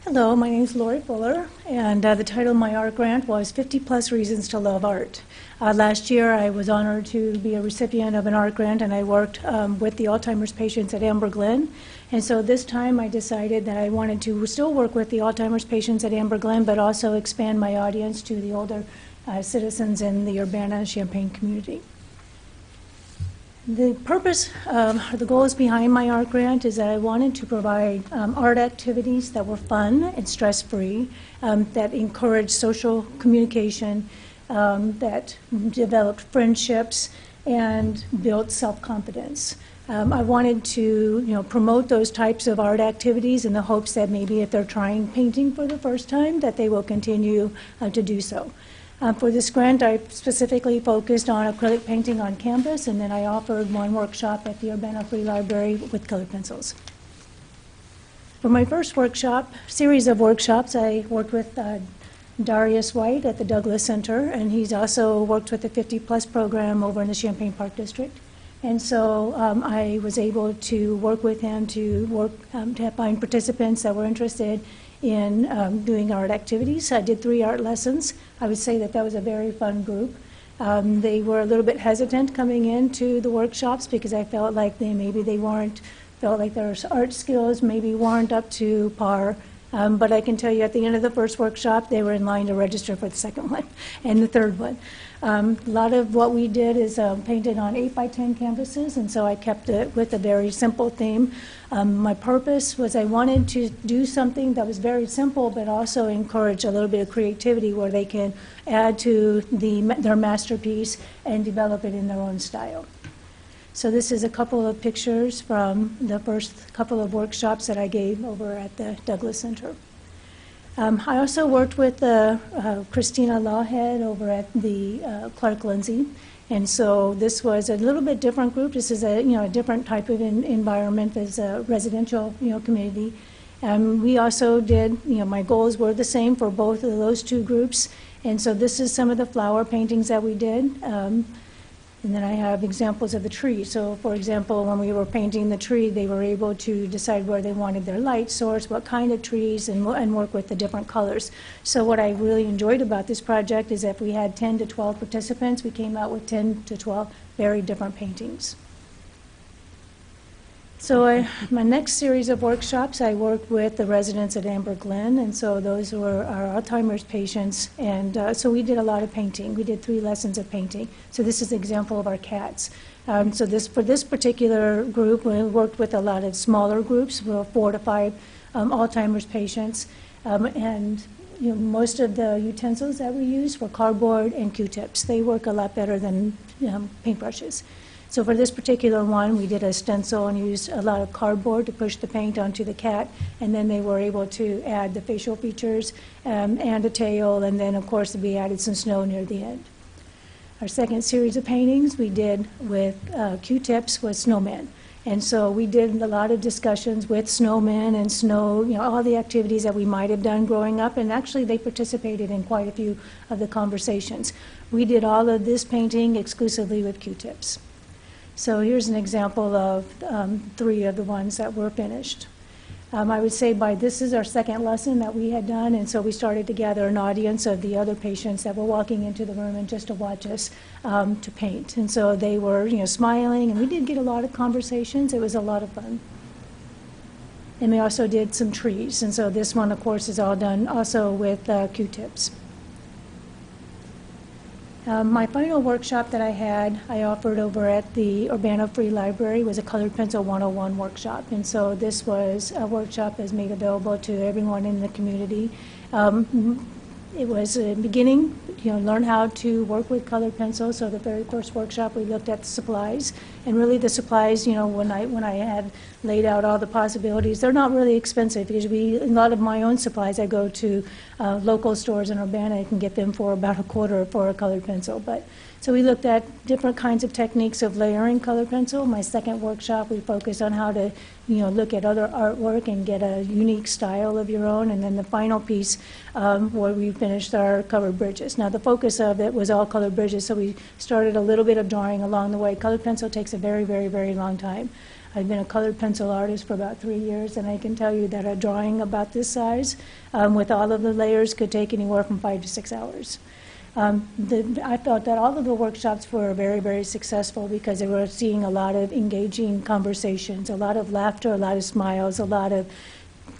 Hello, my name is Lori Fuller, and the title of my art grant was 50+ Reasons to Love Art. Last year, I was honored to be a recipient of an art grant, and I worked with the Alzheimer's patients at Amber Glen. And so this time, I decided that I wanted to still work with the Alzheimer's patients at Amber Glen, but also expand my audience to the older citizens in the Urbana-Champaign community. The purpose, or the goals behind my art grant is that I wanted to provide art activities that were fun and stress-free, that encouraged social communication, that developed friendships, and built self-confidence. I wanted to, promote those types of art activities in the hopes that maybe if they're trying painting for the first time, that they will continue to do so. For this grant, I specifically focused on acrylic painting on canvas, and then I offered one workshop at the Urbana Free Library with colored pencils. For my first series of workshops, I worked with Darius White at the Douglas Center, and he's also worked with the 50+ program over in the Champaign Park District. And so I was able to work with him to find participants that were interested in doing art activities. I did 3 art lessons. I would say that was a very fun group. They were a little bit hesitant coming into the workshops because I felt like felt like their art skills maybe weren't up to par. But I can tell you at the end of the first workshop, they were in line to register for the second one and the third one. A lot of what we did is painted on 8x10 canvases, and so I kept it with a very simple theme. My purpose was I wanted to do something that was very simple, but also encourage a little bit of creativity where they can add to their masterpiece and develop it in their own style. So this is a couple of pictures from the first couple of workshops that I gave over at the Douglas Center. I also worked with Christina Lawhead over at the Clark Lindsay, and so this was a little bit different group. This is a different type of environment as a residential community. We also did my goals were the same for both of those two groups, and so this is some of the flower paintings that we did. And then I have examples of the tree. So, for example, when we were painting the tree, they were able to decide where they wanted their light source, what kind of trees, and work with the different colors. So what I really enjoyed about this project is if we had 10 to 12 participants, we came out with 10 to 12 very different paintings. So my next series of workshops, I worked with the residents at Amber Glen, and so those were our Alzheimer's patients, and so we did a lot of painting. We did 3 lessons of painting. So this is an example of our cats. For this particular group, we worked with a lot of smaller groups, 4 to 5 Alzheimer's patients, and most of the utensils that we used were cardboard and Q-tips. They work a lot better than paintbrushes. So for this particular one, we did a stencil and used a lot of cardboard to push the paint onto the cat, and then they were able to add the facial features and a tail, and then, of course, we added some snow near the end. Our second series of paintings we did with Q-tips was snowmen. And so we did a lot of discussions with snowmen and snow, all the activities that we might have done growing up, and actually they participated in quite a few of the conversations. We did all of this painting exclusively with Q-tips. So here's an example of 3 of the ones that were finished. I would say this is our second lesson that we had done, and so we started to gather an audience of the other patients that were walking into the room and just to watch us to paint. And so they were, smiling, and we did get a lot of conversations. It was a lot of fun. And we also did some trees, and so this one, of course, is all done also with Q-tips. My final workshop that I offered over at the Urbana Free Library was a Colored Pencil 101 workshop. And so this was a workshop that was made available to everyone in the community. It was a beginning, learn how to work with colored pencils. So the very first workshop, we looked at the supplies And really the supplies, when I had laid out all the possibilities, they're not really expensive because a lot of my own supplies, I go to local stores in Urbana. I can get them for about $0.25 for a colored pencil. So we looked at different kinds of techniques of layering colored pencil. My second workshop, we focused on how to, look at other artwork and get a unique style of your own. And then the final piece, where we finished our colored bridges. Now, the focus of it was all colored bridges, so we started a little bit of drawing along the way. Colored pencil takes a very, very, very long time. I've been a colored pencil artist for about 3 years, and I can tell you that a drawing about this size, with all of the layers, could take anywhere from 5 to 6 hours. I felt that all of the workshops were very, very successful because they were seeing a lot of engaging conversations, a lot of laughter, a lot of smiles, a lot of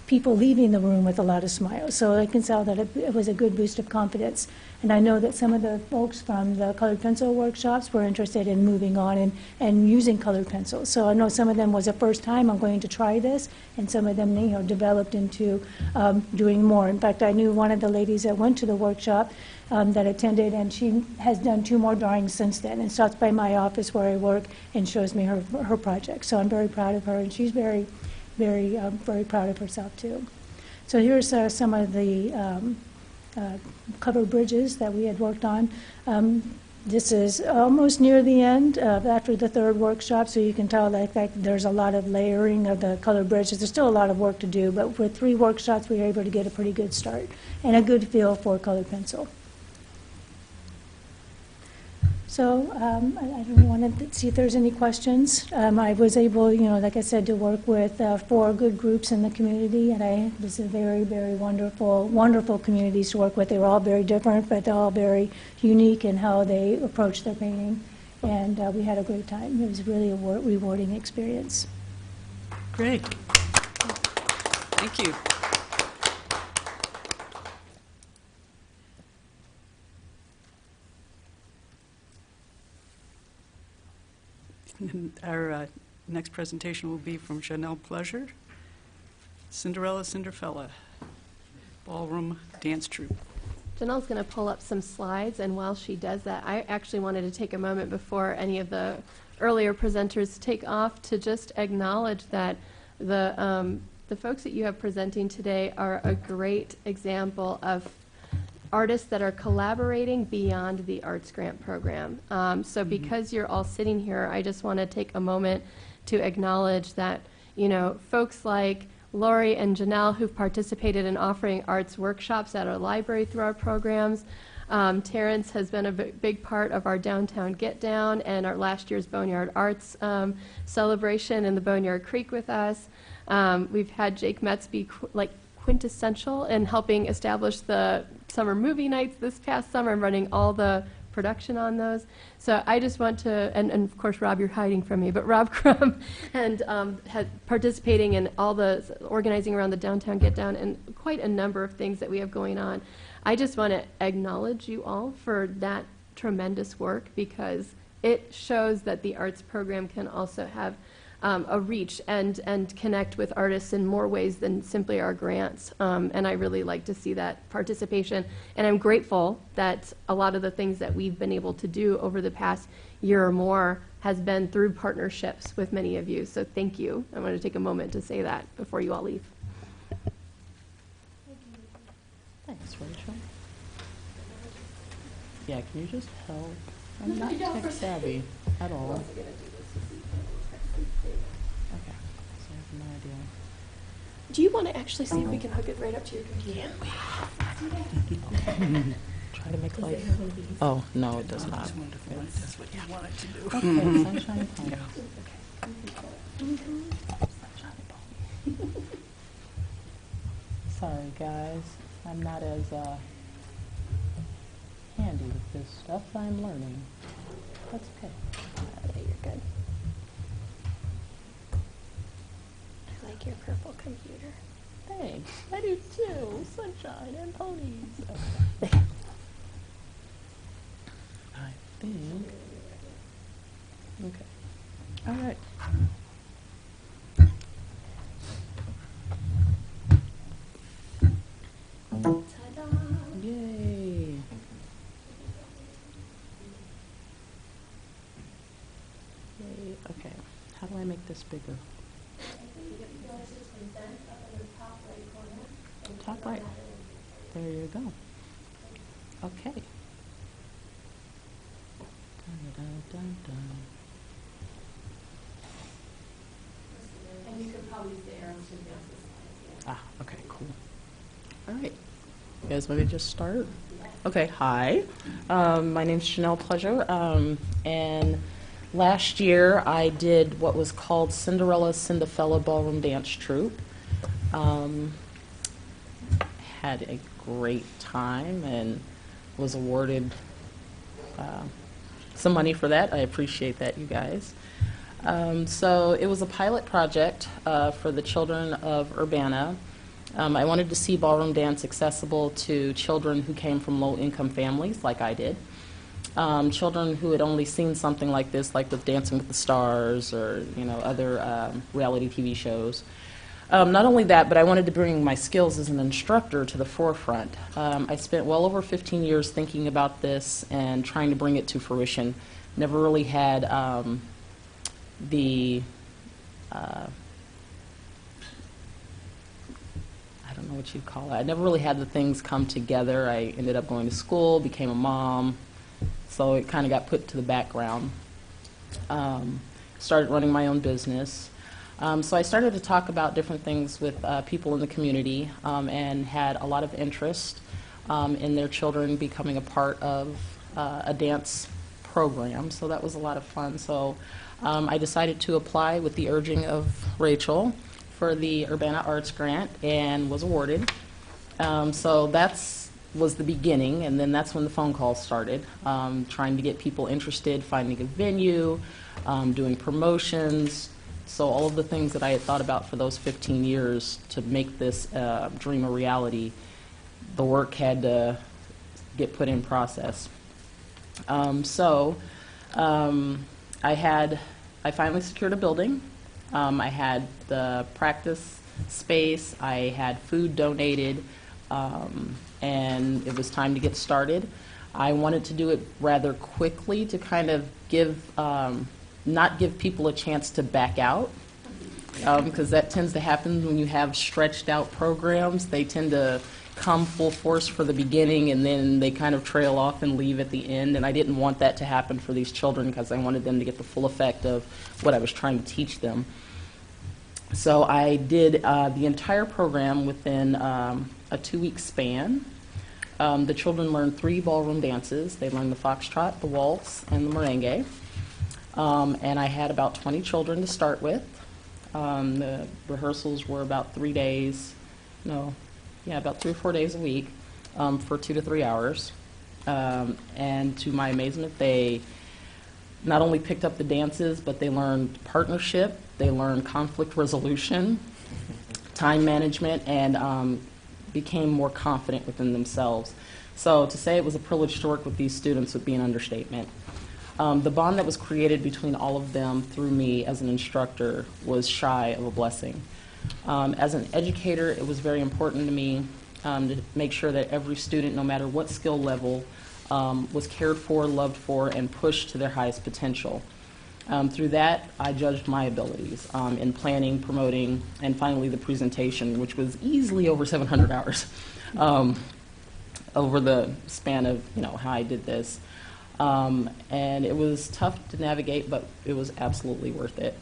people leaving the room with a lot of smiles. So I can tell that it was a good boost of confidence. And I know that some of the folks from the colored pencil workshops were interested in moving on and using colored pencils. So I know some of them was the first time I'm going to try this, and some of them developed into doing more. In fact, I knew one of the ladies that went to the workshop that attended, and she has done 2 more drawings since then, and stops by my office where I work and shows me her project. So I'm very proud of her, and she's very, very, very proud of herself too. So here's some of the covered bridges that we had worked on. This is almost near the end after the 3rd workshop, so you can tell that there's a lot of layering of the colored bridges. There's still a lot of work to do, but with 3 workshops, we were able to get a pretty good start and a good feel for colored pencil. So I don't want to see if there's any questions. I was able, like I said, to work with 4 good groups in the community, and it was a very, very wonderful, wonderful communities to work with. They were all very different, but they're all very unique in how they approach their painting, and we had a great time. It was really a rewarding experience. Great. Thank you. Our next presentation will be from Chanel Pleasure, Cinderella Cinderfella, Ballroom Dance Troupe. Janelle's going to pull up some slides, and while she does that, I actually wanted to take a moment before any of the earlier presenters take off to just acknowledge that the folks that you have presenting today are a great example of artists that are collaborating beyond the Arts Grant Program. So because you're all sitting here, I just want to take a moment to acknowledge that, folks like Lori and Janelle, who've participated in offering arts workshops at our library through our programs. Terrence has been a big part of our Downtown Get Down and our last year's Boneyard Arts celebration in the Boneyard Creek with us. We've had Jake Metz be quintessential in helping establish the summer movie nights this past summer and running all the production on those. So I just want to, and of course, Rob, you're hiding from me, but Rob Crum and participating in all the organizing around the Downtown Get Down and quite a number of things that we have going on. I just want to acknowledge you all for that tremendous work, because it shows that the arts program can also have a reach and connect with artists in more ways than simply our grants. And I really like to see that participation. And I'm grateful that a lot of the things that we've been able to do over the past year or more has been through partnerships with many of you. So thank you. I want to take a moment to say that before you all leave. Thanks, Rachel. Yeah, can you just help? I'm not tech savvy at all. Okay, so I have no idea. Do you want to actually see if we can hook it right up to your computer? Try to make life. Oh, no, it does not. That's what you wanted to do. Okay, sunshine pony. Sunshine pony. Sorry, guys. I'm not as handy with this stuff. I'm learning. That's okay. Okay, you're good. I like your purple computer. Thanks. I do too. Sunshine and ponies. Okay. I think. Okay. All right. Yay. Yay. Okay. this bigger. Top right. There you go. Okay. Dun, dun, dun, dun. And you could probably use the arrows to advance the slides. Ah, okay, cool. All right. You guys want to just start? Okay, hi. My name's Chanel Pleasure, and last year I did what was called Cinderella Cinderfella Ballroom Dance Troupe. Had a great time and was awarded some money for that. I appreciate that, you guys. So it was a pilot project for the children of Urbana. I wanted to see ballroom dance accessible to children who came from low-income families, like I did. Children who had only seen something like this, like with Dancing with the Stars or other reality TV shows. Not only that, but I wanted to bring my skills as an instructor to the forefront. I spent well over 15 years thinking about this and trying to bring it to fruition. Never really had I don't know what you'd call it. I never really had the things come together. I ended up going to school, became a mom, so it kind of got put to the background. Started running my own business. So I started to talk about different things with people in the community and had a lot of interest in their children becoming a part of a dance program. So that was a lot of fun. So I decided to apply with the urging of Rachel for the Urbana Arts Grant and was awarded. So that's was the beginning, and then that's when the phone calls started, trying to get people interested, finding a venue, doing promotions. So all of the things that I had thought about for those 15 years to make this dream a reality, the work had to get put in process. I finally secured a building. I had the practice space. I had food donated, and it was time to get started. I wanted to do it rather quickly to kind of not give people a chance to back out, because that tends to happen when you have stretched out programs. They tend to come full force for the beginning and then they kind of trail off and leave at the end, and I didn't want that to happen for these children because I wanted them to get the full effect of what I was trying to teach them. So I did the entire program within a 2-week span. The children learned 3 ballroom dances. They learned the foxtrot, the waltz, and the merengue. And I had about 20 children to start with. The rehearsals were about 3 days, about 3 or 4 days a week for 2 to 3 hours. And to my amazement, they not only picked up the dances, but they learned partnership, they learned conflict resolution, time management, and became more confident within themselves. So to say it was a privilege to work with these students would be an understatement. The bond that was created between all of them through me as an instructor was shy of a blessing. As an educator, it was very important to me to make sure that every student, no matter what skill level, was cared for, loved for, and pushed to their highest potential. Through that, I judged my abilities in planning, promoting, and finally the presentation, which was easily over 700 hours over the span of how I did this. And it was tough to navigate, but it was absolutely worth it.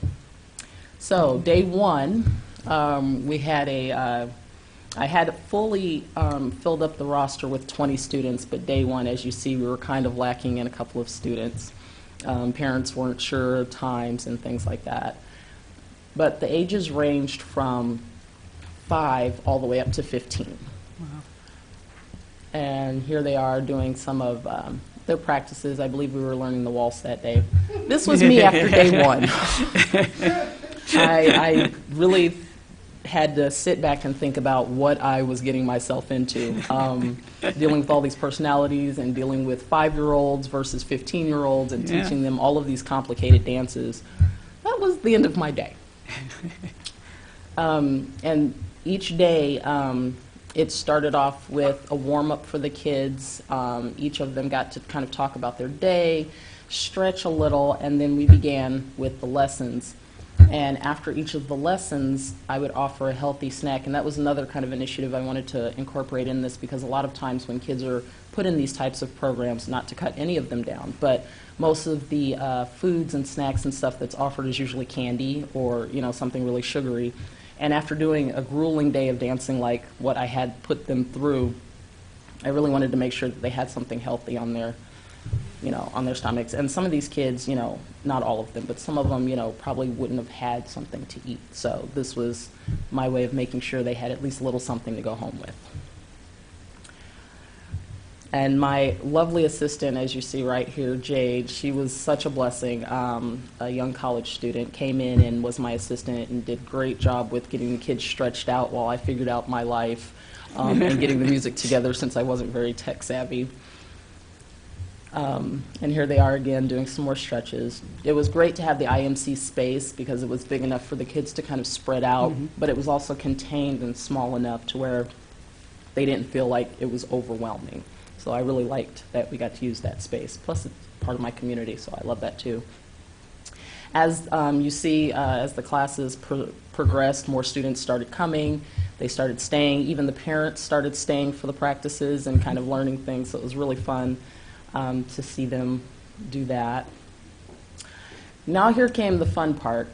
So day one, I had fully filled up the roster with 20 students, but day one, as you see, we were kind of lacking in a couple of students. Parents weren't sure of times and things like that. But the ages ranged from 5 all the way up to 15. Wow. And here they are doing some of their practices. I believe we were learning the waltz that day. This was me after day one. I really had to sit back and think about what I was getting myself into, dealing with all these personalities and dealing with 5-year-olds versus 15-year-olds and Yeah. teaching them all of these complicated dances. That was the end of my day. And each day, it started off with a warm-up for the kids. Each of them got to kind of talk about their day, stretch a little, and then we began with the lessons. And after each of the lessons, I would offer a healthy snack. And that was another kind of initiative I wanted to incorporate in this, because a lot of times when kids are put in these types of programs, not to cut any of them down, but most of the foods and snacks and stuff that's offered is usually candy or, you know, something really sugary. And after doing a grueling day of dancing like what I had put them through, I really wanted to make sure that they had something healthy on their, you know, on their stomachs. And some of these kids, you know, not all of them, but some of them, you know, probably wouldn't have had something to eat. So this was my way of making sure they had at least a little something to go home with. And my lovely assistant, as you see right here, Jade, she was such a blessing. A young college student came in and was my assistant and did a great job with getting the kids stretched out while I figured out my life and getting the music together, since I wasn't very tech savvy. And here they are again doing some more stretches. It was great to have the IMC space because it was big enough for the kids to kind of spread out, but it was also contained and small enough to where they didn't feel like it was overwhelming. So I really liked that we got to use that space. Plus, it's part of my community, so I love that too. As you see, as the classes progressed, more students started coming. They started staying. Even the parents started staying for the practices and kind of learning things. So it was really fun to see them do that. Now here came the fun part.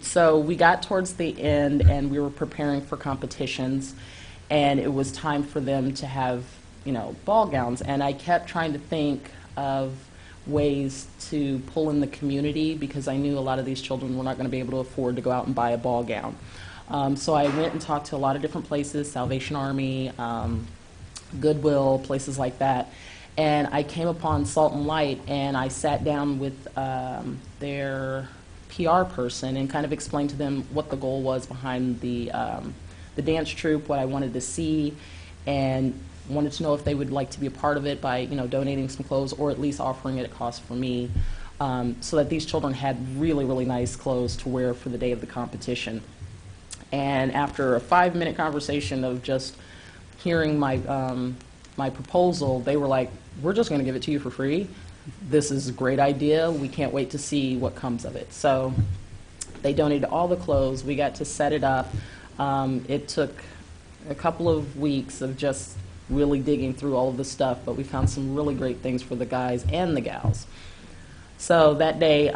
So we got towards the end, and we were preparing for competitions, and it was time for them to have, you know, ball gowns. And I kept trying to think of ways to pull in the community, because I knew a lot of these children were not going to be able to afford to go out and buy a ball gown. So I went and talked to a lot of different places, Salvation Army, Goodwill, places like that. And I came upon Salt and Light, and I sat down with their PR person and kind of explained to them what the goal was behind the dance troupe, what I wanted to see, and wanted to know if they would like to be a part of it by, you know, donating some clothes or at least offering it at cost for me, so that these children had really, really nice clothes to wear for the day of the competition. And after a 5-minute conversation of just hearing my my proposal, they were like, "We're just going to give it to you for free. This is a great idea. We can't wait to see what comes of it." So they donated all the clothes. We got to set it up. It took a couple of weeks of just really digging through all of the stuff, but we found some really great things for the guys and the gals. So that day,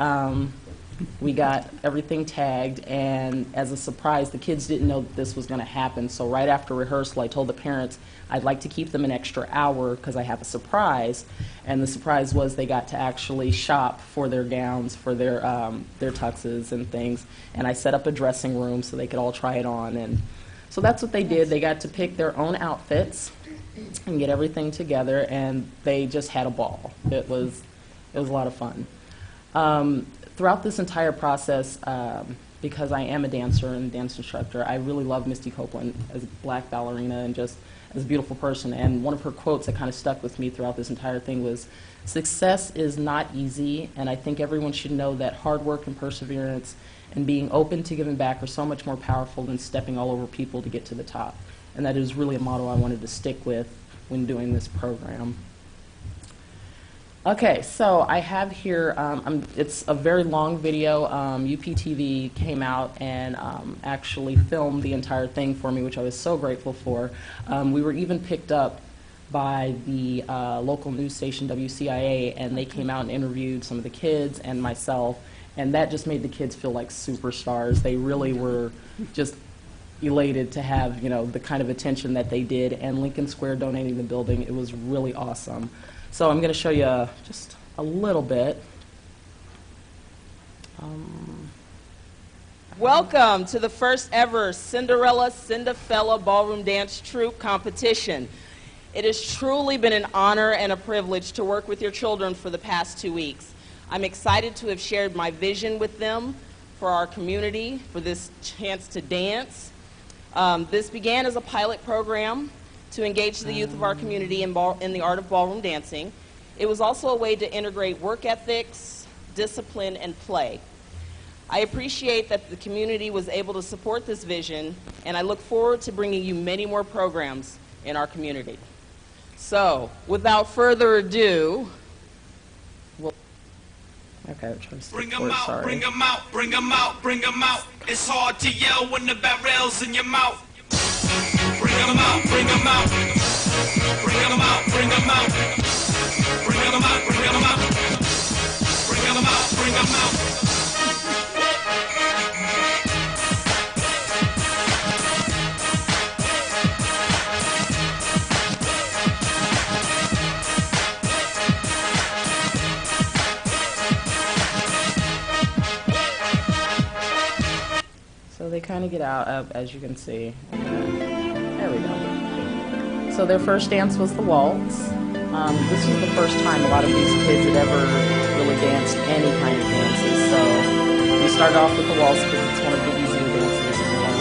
we got everything tagged, and as a surprise, the kids didn't know that this was going to happen. So right after rehearsal, I told the parents I'd like to keep them an extra hour because I have a surprise. And the surprise was they got to actually shop for their gowns, for their tuxes and things. And I set up a dressing room so they could all try it on. And so that's what they did. They got to pick their own outfits and get everything together, and they just had a ball. It was a lot of fun. Throughout this entire process, because I am a dancer and a dance instructor, I really love Misty Copeland as a black ballerina and just as a beautiful person. And one of her quotes that kind of stuck with me throughout this entire thing was, "Success is not easy, and I think everyone should know that hard work and perseverance and being open to giving back are so much more powerful than stepping all over people to get to the top." And that is really a motto I wanted to stick with when doing this program. Okay, so I have here, it's a very long video. UPTV came out and actually filmed the entire thing for me, which I was so grateful for. We were even picked up by the local news station, WCIA, and they came out and interviewed some of the kids and myself, and that just made the kids feel like superstars. They really were just elated to have, you know, the kind of attention that they did, and Lincoln Square donating the building. It was really awesome. So I'm going to show you just a little bit. Welcome to the first ever Cinderella Cinderfella Ballroom Dance Troupe competition. It has truly been an honor and a privilege to work with your children for the past 2 weeks. I'm excited to have shared my vision with them for our community, for this chance to dance. This began as a pilot program to engage the youth of our community in the art of ballroom dancing. It was also a way to integrate work ethics, discipline, and play. I appreciate that the community was able to support this vision, and I look forward to bringing you many more programs in our community. So, without further ado, My Okay, I'm trying to skip Bring 'em forward, out, sorry. bring 'em out, bring 'em out, bring 'em out. It's hard to yell when the barrel's in your mouth. Bring 'em out, bring 'em out. Bring 'em out, bring 'em out. Bring 'em out, bring 'em out. Bring 'em out, bring 'em out. So they kind of get out, as you can see. There we go. So their first dance was the waltz. This was the first time a lot of these kids had ever really danced any kind of dances. So we started off with the waltz because it's one of the easier dances to learn.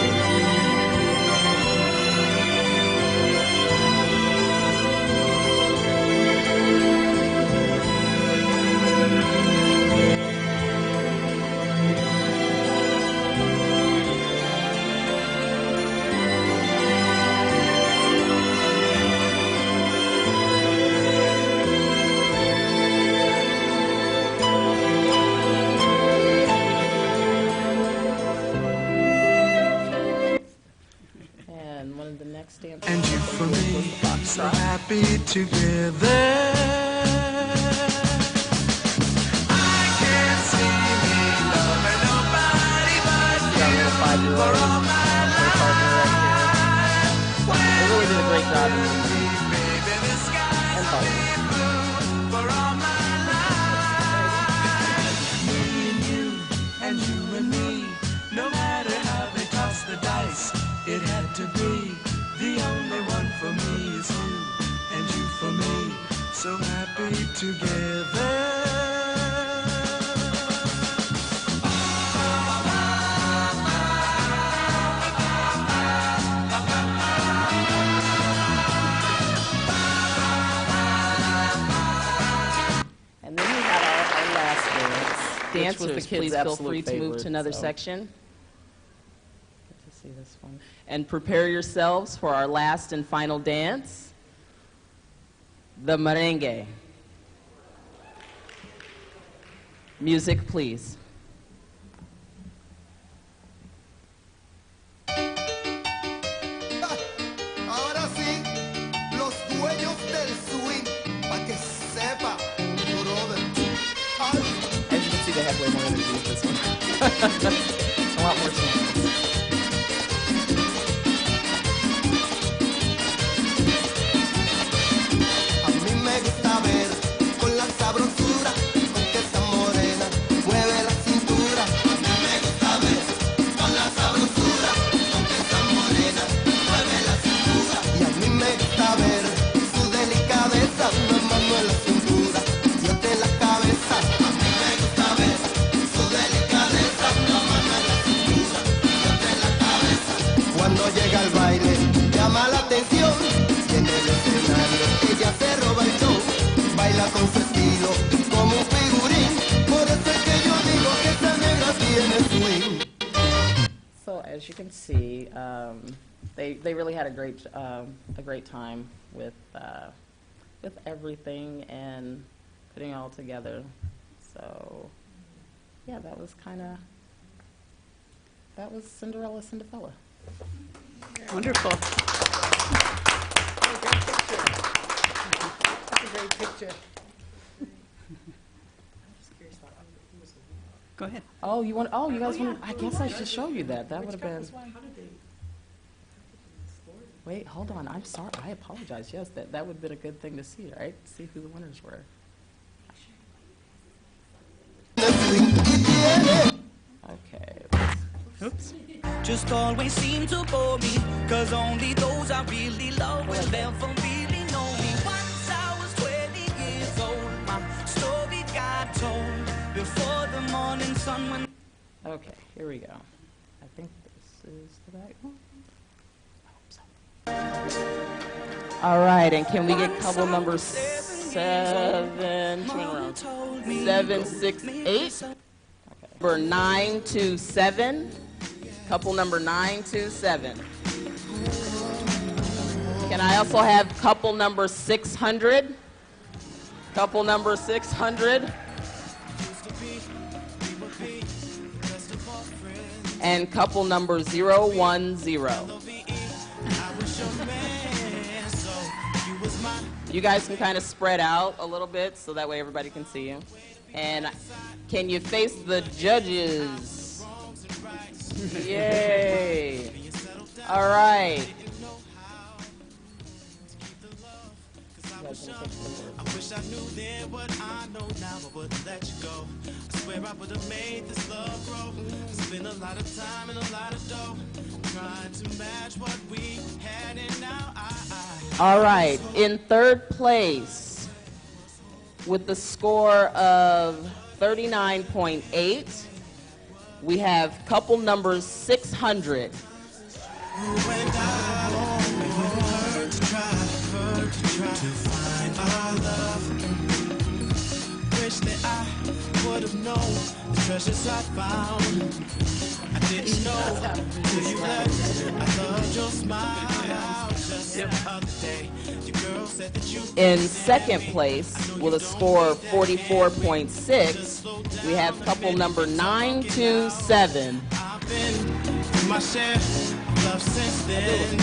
And one of the next dances And you for was me, the foxtrot. so happy together. I can't see me loving nobody but We got a little 5-year-old play partner right here. They really did a great job in this. baby, the sky And following. for all my life. Me and you, and you and me, no matter how they toss the dice, it had to be. The only one for me is you, and you for me, so happy together. And then we had our last dance. which was the Dancers, kids' please feel absolute free to move favorite, to another so section. Good to see this one. And prepare yourselves for our last and final dance, the merengue. Music, please. Ahora sí, los dueños del swing, pa' que sepa, brother. Ay, As you can see, they have way more energy with this one. A lot more chances. a mí me gusta ver con la sabrosura con que esa morena mueve la cintura. A mí me gusta ver con la sabrosura con que esa morena mueve la cintura. Y a mí me gusta ver su delicadeza, una mano en la cintura y otra en la cabeza. A mí me gusta ver su delicadeza, una mano en la cintura y otra en la cabeza. Cuando llega al baile llama la atención y en el escenario ella se roba el show, baila con su estilo como un figurín, por eso es que yo digo que esa negra tiene swing. So as you can see, they really had a great time with everything and putting it all together. So yeah, that was Cinderella Cinderfella. Wonderful. That's a great picture. Go ahead. Oh, you guys want? I guess I should show you that. That would have been. Wait, hold on. I'm sorry. I apologize. Yes, that would have been a good thing to see, right? See who the winners were. Okay. Oops. Just always seem to bore me, cause only those I really love will never really know me. Once I was 20 years old, my story got told before the morning sun went. Okay, here we go. I think this is the right one. All right, and can we get couple number 7, turn around, 7, 6, 8, number 9 to 7, couple number 9 to 7. Can I also have couple number 600? Couple number 600. and couple number 010. You guys can kind of spread out a little bit so that way everybody can see you. And can you face the judges? Yay. All right. I wish I knew then what I know now, but wouldn't let you go. I swear I would have made this love grow. Spent a lot of time and a lot of dough trying to match what we had, and now All right. In third place, with the score of 39.8, we have couple numbers 600. wish that I would have known the treasures I found. I didn't know till you left. I loved your smile just the other day. Your girl said that you. In second place, with a score of 44.6, we have couple number 927. I've been through my share of love since then.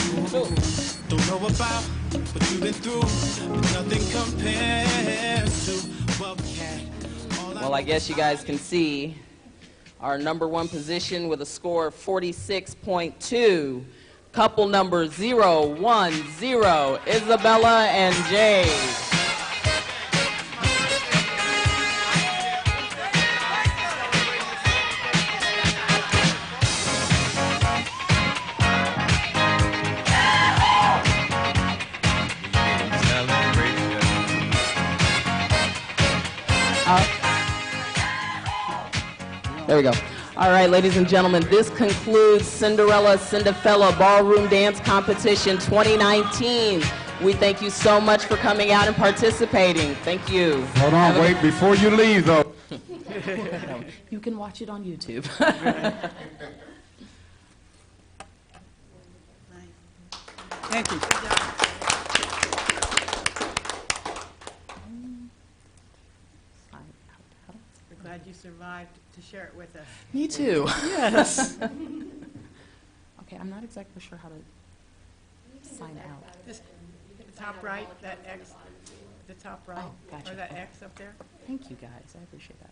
Don't know about what you've been through, but nothing compares to what we had. Well, I guess you guys can see our number one position with a score of 46.2. Couple number 010, Isabella and Jade. There we go. All right, ladies and gentlemen, this concludes Cinderella Cinderfella Ballroom Dance Competition 2019. We thank you so much for coming out and participating. Thank you. Hold on, wait, before you leave, though. You can watch it on YouTube. Thank you. We're glad you survived to share it with us. Me too. Yes. Okay, I'm not exactly sure how to sign out. Just the top right, that X, the top right, Oh, gotcha. or that Okay. X up there. Thank you, guys. I appreciate that.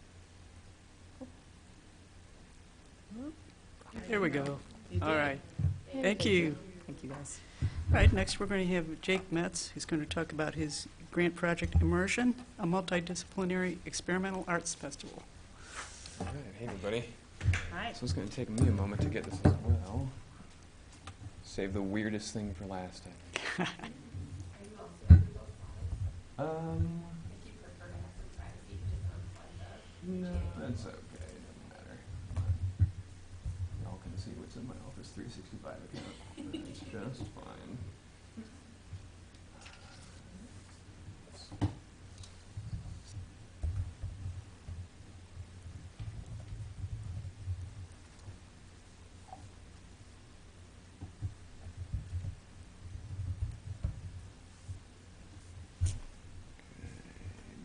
There we go. All right. Thank you. Thank you, guys. All right, next we're going to have Jake Metz, who's going to talk about his grant project Immersion, a multidisciplinary experimental arts festival. All right, hey everybody. Hi. So it's going to take me a moment to get this as well. Save the weirdest thing for last, I think. No, that's okay. It doesn't matter. Y'all can see what's in my Office 365 account. It's just fine.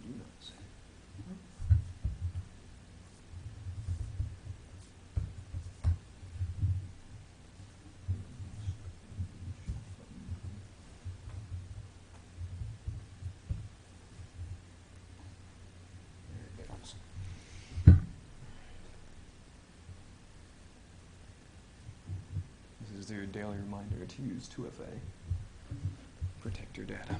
Do not say. There it goes. This is your daily reminder to use 2FA. Protect your data.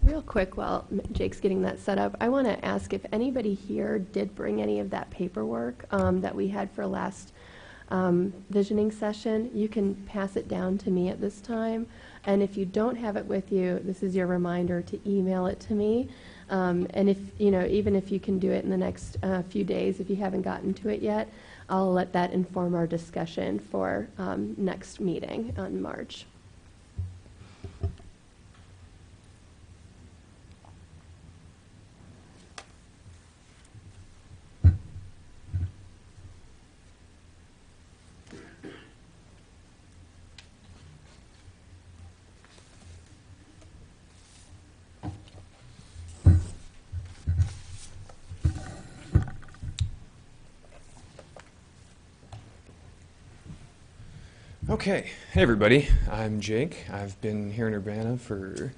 Real quick, while Jake's getting that set up, I want to ask if anybody here did bring any of that paperwork that we had for last visioning session. You can pass it down to me at this time. And if you don't have it with you, this is your reminder to email it to me. And if, even if you can do it in the next few days, if you haven't gotten to it yet, I'll let that inform our discussion for next meeting on March. Okay, hey everybody, I'm Jake. I've been here in Urbana for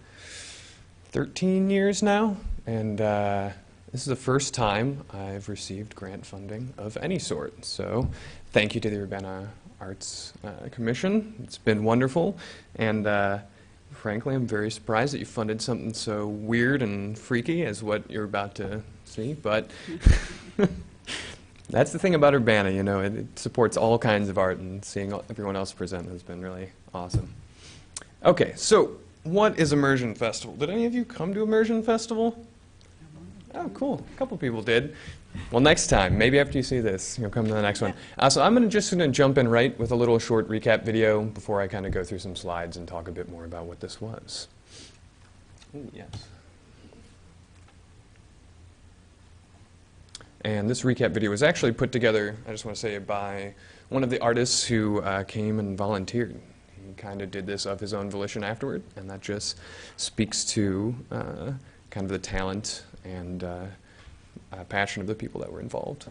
13 years now, and this is the first time I've received grant funding of any sort. So thank you to the Urbana Arts Commission. It's been wonderful, and frankly, I'm very surprised that you funded something so weird and freaky as what you're about to see, but that's the thing about Urbana, you know, it supports all kinds of art, and seeing everyone else present has been really awesome. Okay, so what is Immersion Festival? Did any of you come to Immersion Festival? Oh, cool. A couple people did. Well, next time, maybe after you see this, you'll come to the next one. So I'm just going to jump in right with a little short recap video before I kind of go through some slides and talk a bit more about what this was. Ooh, yes. And this recap video was actually put together, I just want to say, by one of the artists who came and volunteered. He kind of did this of his own volition afterward, and that just speaks to kind of the talent and passion of the people that were involved.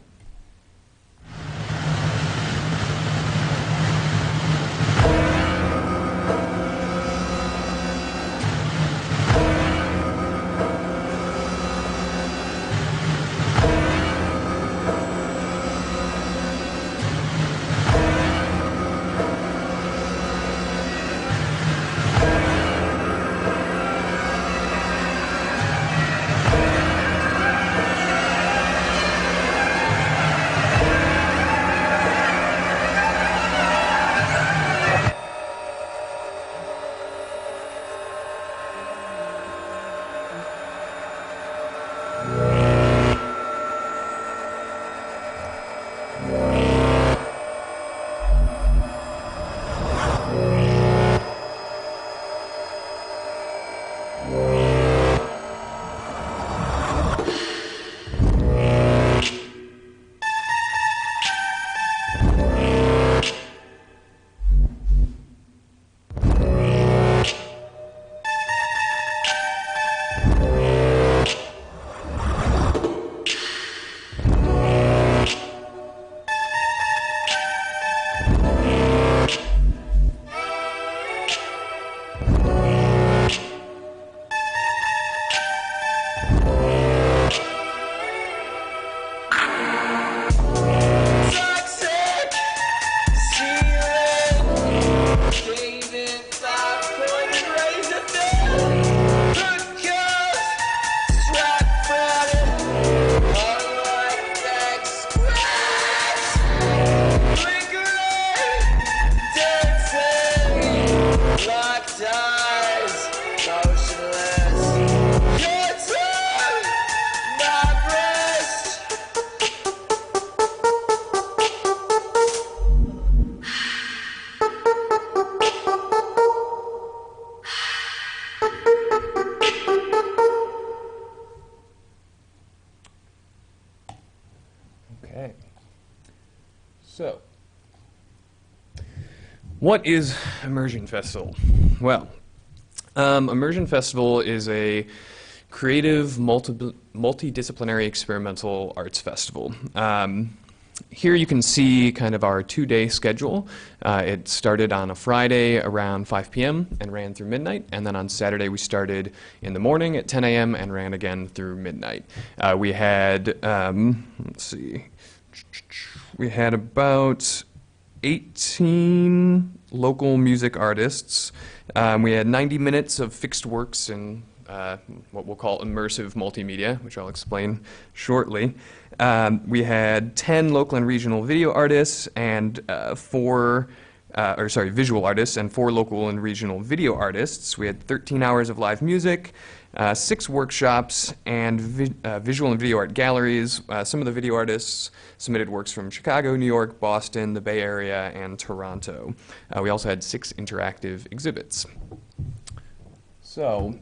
Okay. So, what is Immersion Festival? Well, Immersion Festival is a creative, multidisciplinary experimental arts festival. Here you can see kind of our two-day schedule. It started on a Friday around 5 p.m. and ran through midnight, and then on Saturday we started in the morning at 10 a.m. and ran again through midnight. We had, let's see, we had about 18 local music artists. We had 90 minutes of fixed works in what we'll call immersive multimedia, which I'll explain shortly. We had 10 local and regional video artists and visual artists and 4 local and regional video artists. We had 13 hours of live music, 6 workshops, and visual and video art galleries. Some of the video artists submitted works from Chicago, New York, Boston, the Bay Area, and Toronto. We also had 6 interactive exhibits. So,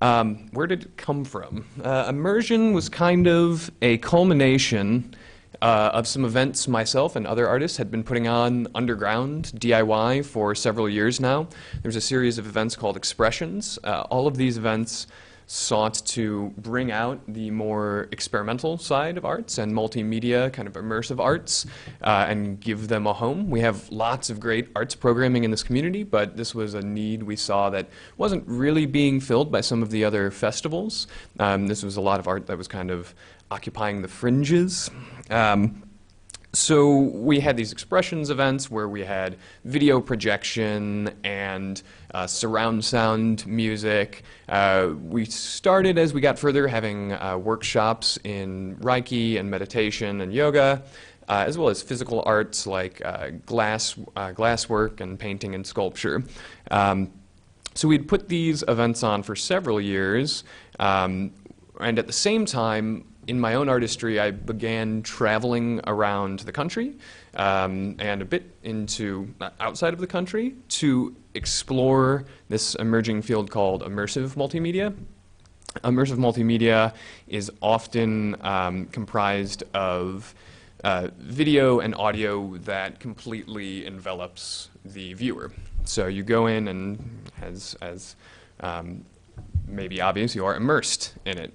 where did it come from? Immersion was kind of a culmination of some events myself and other artists had been putting on underground DIY for several years now. There's a series of events called Expressions. All of these events sought to bring out the more experimental side of arts and multimedia, kind of immersive arts, and give them a home. We have lots of great arts programming in this community, but this was a need we saw that wasn't really being filled by some of the other festivals. This was a lot of art that was kind of occupying the fringes. So we had these expressions events where we had video projection and surround sound music. We started, as we got further, having workshops in Reiki and meditation and yoga, as well as physical arts like glasswork and painting and sculpture. So we'd put these events on for several years, and at the same time, in my own artistry, I began traveling around the country and a bit into outside of the country to explore this emerging field called immersive multimedia. Immersive multimedia is often comprised of video and audio that completely envelops the viewer. So you go in and, as maybe obvious, you are immersed in it.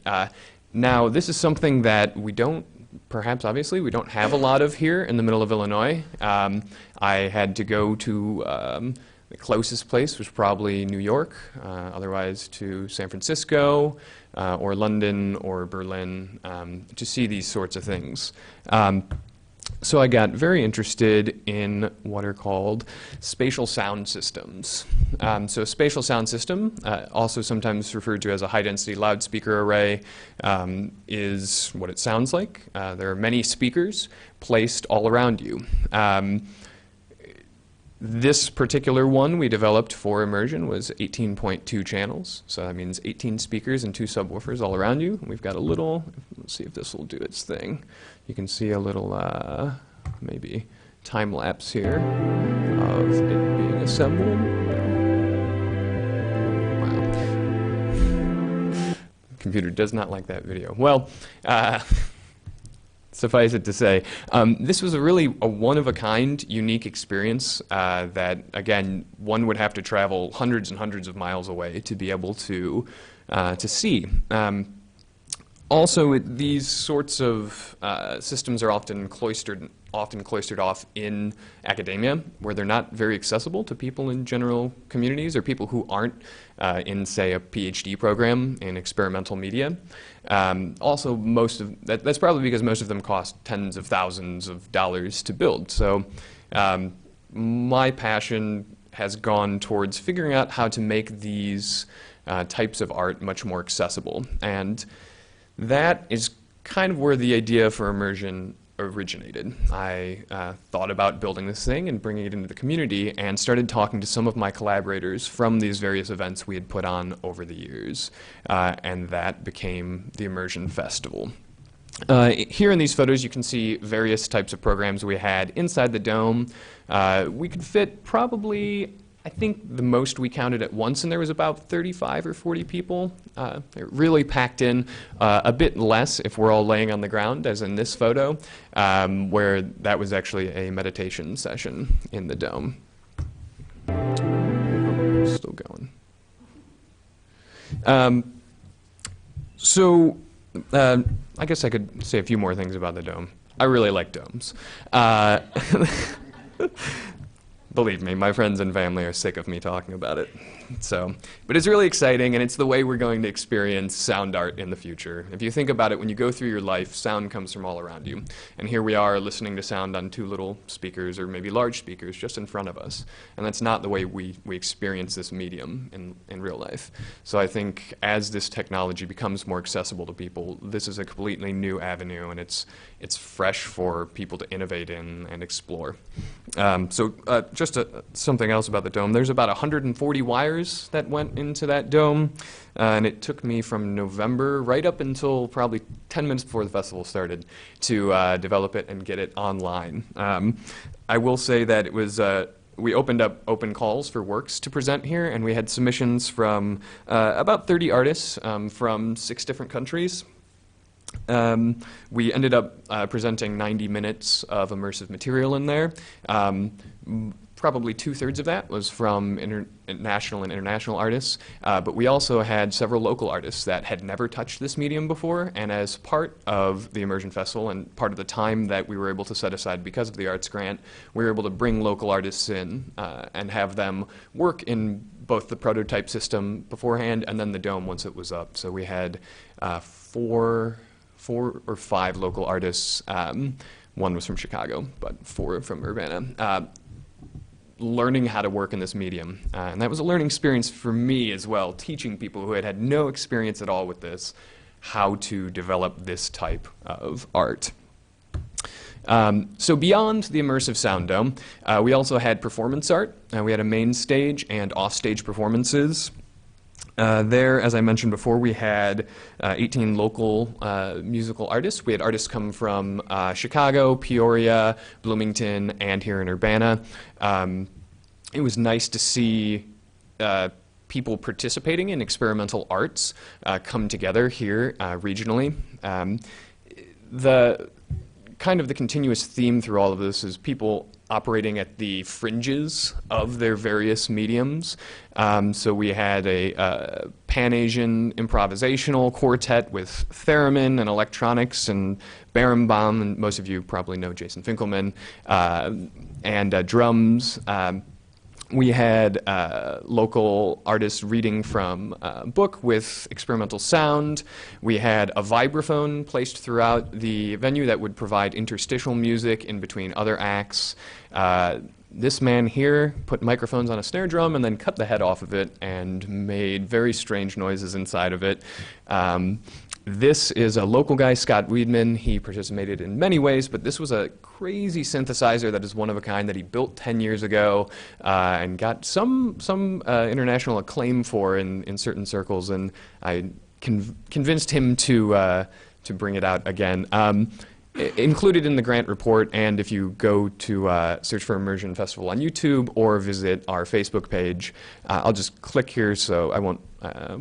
Now, this is something that we don't, perhaps obviously, we don't have a lot of here in the middle of Illinois. I had to go to the closest place, was probably New York, otherwise to San Francisco, or London, or Berlin, to see these sorts of things. So I got very interested in what are called spatial sound systems. So a spatial sound system, also sometimes referred to as a high-density loudspeaker array, is what it sounds like. There are many speakers placed all around you. This particular one we developed for immersion was 18.2 channels, so that means 18 speakers and 2 subwoofers all around you. We've got a little, let's see if this will do its thing. You can see a little, maybe time lapse here of it being assembled. Wow. The computer does not like that video. Well, suffice it to say, this was a one-of-a-kind, unique experience that, again, one would have to travel hundreds and hundreds of miles away to be able to see. Also, these sorts of systems are often cloistered off in academia, where they're not very accessible to people in general communities or people who aren't in, say, a PhD program in experimental media. Also, that's probably because most of them cost tens of thousands of dollars to build. So my passion has gone towards figuring out how to make these types of art much more accessible. And that is kind of where the idea for immersion originated. I thought about building this thing and bringing it into the community and started talking to some of my collaborators from these various events we had put on over the years, and that became the Immersion Festival. Here in these photos you can see various types of programs we had inside the dome. We could fit probably, I think the most we counted at once, and there was about 35 or 40 people. It really packed in, a bit less if we're all laying on the ground, as in this photo, where that was actually a meditation session in the dome. Still going. So I guess I could say a few more things about the dome. I really like domes. Believe me, my friends and family are sick of me talking about it. But it's really exciting, and it's the way we're going to experience sound art in the future. If you think about it, when you go through your life, sound comes from all around you. And here we are listening to sound on 2 little speakers, or maybe large speakers, just in front of us. And that's not the way we experience this medium in real life. So I think as this technology becomes more accessible to people, this is a completely new avenue, and it's fresh for people to innovate in and explore. Just something else about the dome. There's about 140 wires that went into that dome, and it took me from November right up until probably 10 minutes before the festival started to develop it and get it online. I will say that it was we opened up open calls for works to present here, and we had submissions from about 30 artists from 6 different countries. We ended up presenting 90 minutes of immersive material in there. probably 2/3 of that was from national and international artists, but we also had several local artists that had never touched this medium before, and as part of the Immersion Festival and part of the time that we were able to set aside because of the arts grant, we were able to bring local artists in and have them work in both the prototype system beforehand and then the dome once it was up. So we had four or five local artists. One was from Chicago, but 4 from Urbana. Learning how to work in this medium. And that was a learning experience for me as well, teaching people who had had no experience at all with this, how to develop this type of art. So beyond the immersive sound dome, we also had performance art. We had a main stage and offstage performances. There, as I mentioned before, we had 18 local musical artists. We had artists come from Chicago, Peoria, Bloomington, and here in Urbana. It was nice to see people participating in experimental arts come together here regionally. The continuous theme through all of this is people operating at the fringes of their various mediums. So we had a Pan-Asian improvisational quartet with theremin and electronics and berimbau, and most of you probably know Jason Finkelman, and drums. We had local artists reading from a book with experimental sound. We had a vibraphone placed throughout the venue that would provide interstitial music in between other acts. This man here put microphones on a snare drum and then cut the head off of it and made very strange noises inside of it. This is a local guy, Scott Weedman. He participated in many ways, but this was a crazy synthesizer that is one of a kind that he built 10 years ago and got some international acclaim for in certain circles, and I convinced him to bring it out again. Included in the grant report, and if you go to search for Immersion Festival on YouTube or visit our Facebook page, I'll just click here so I won't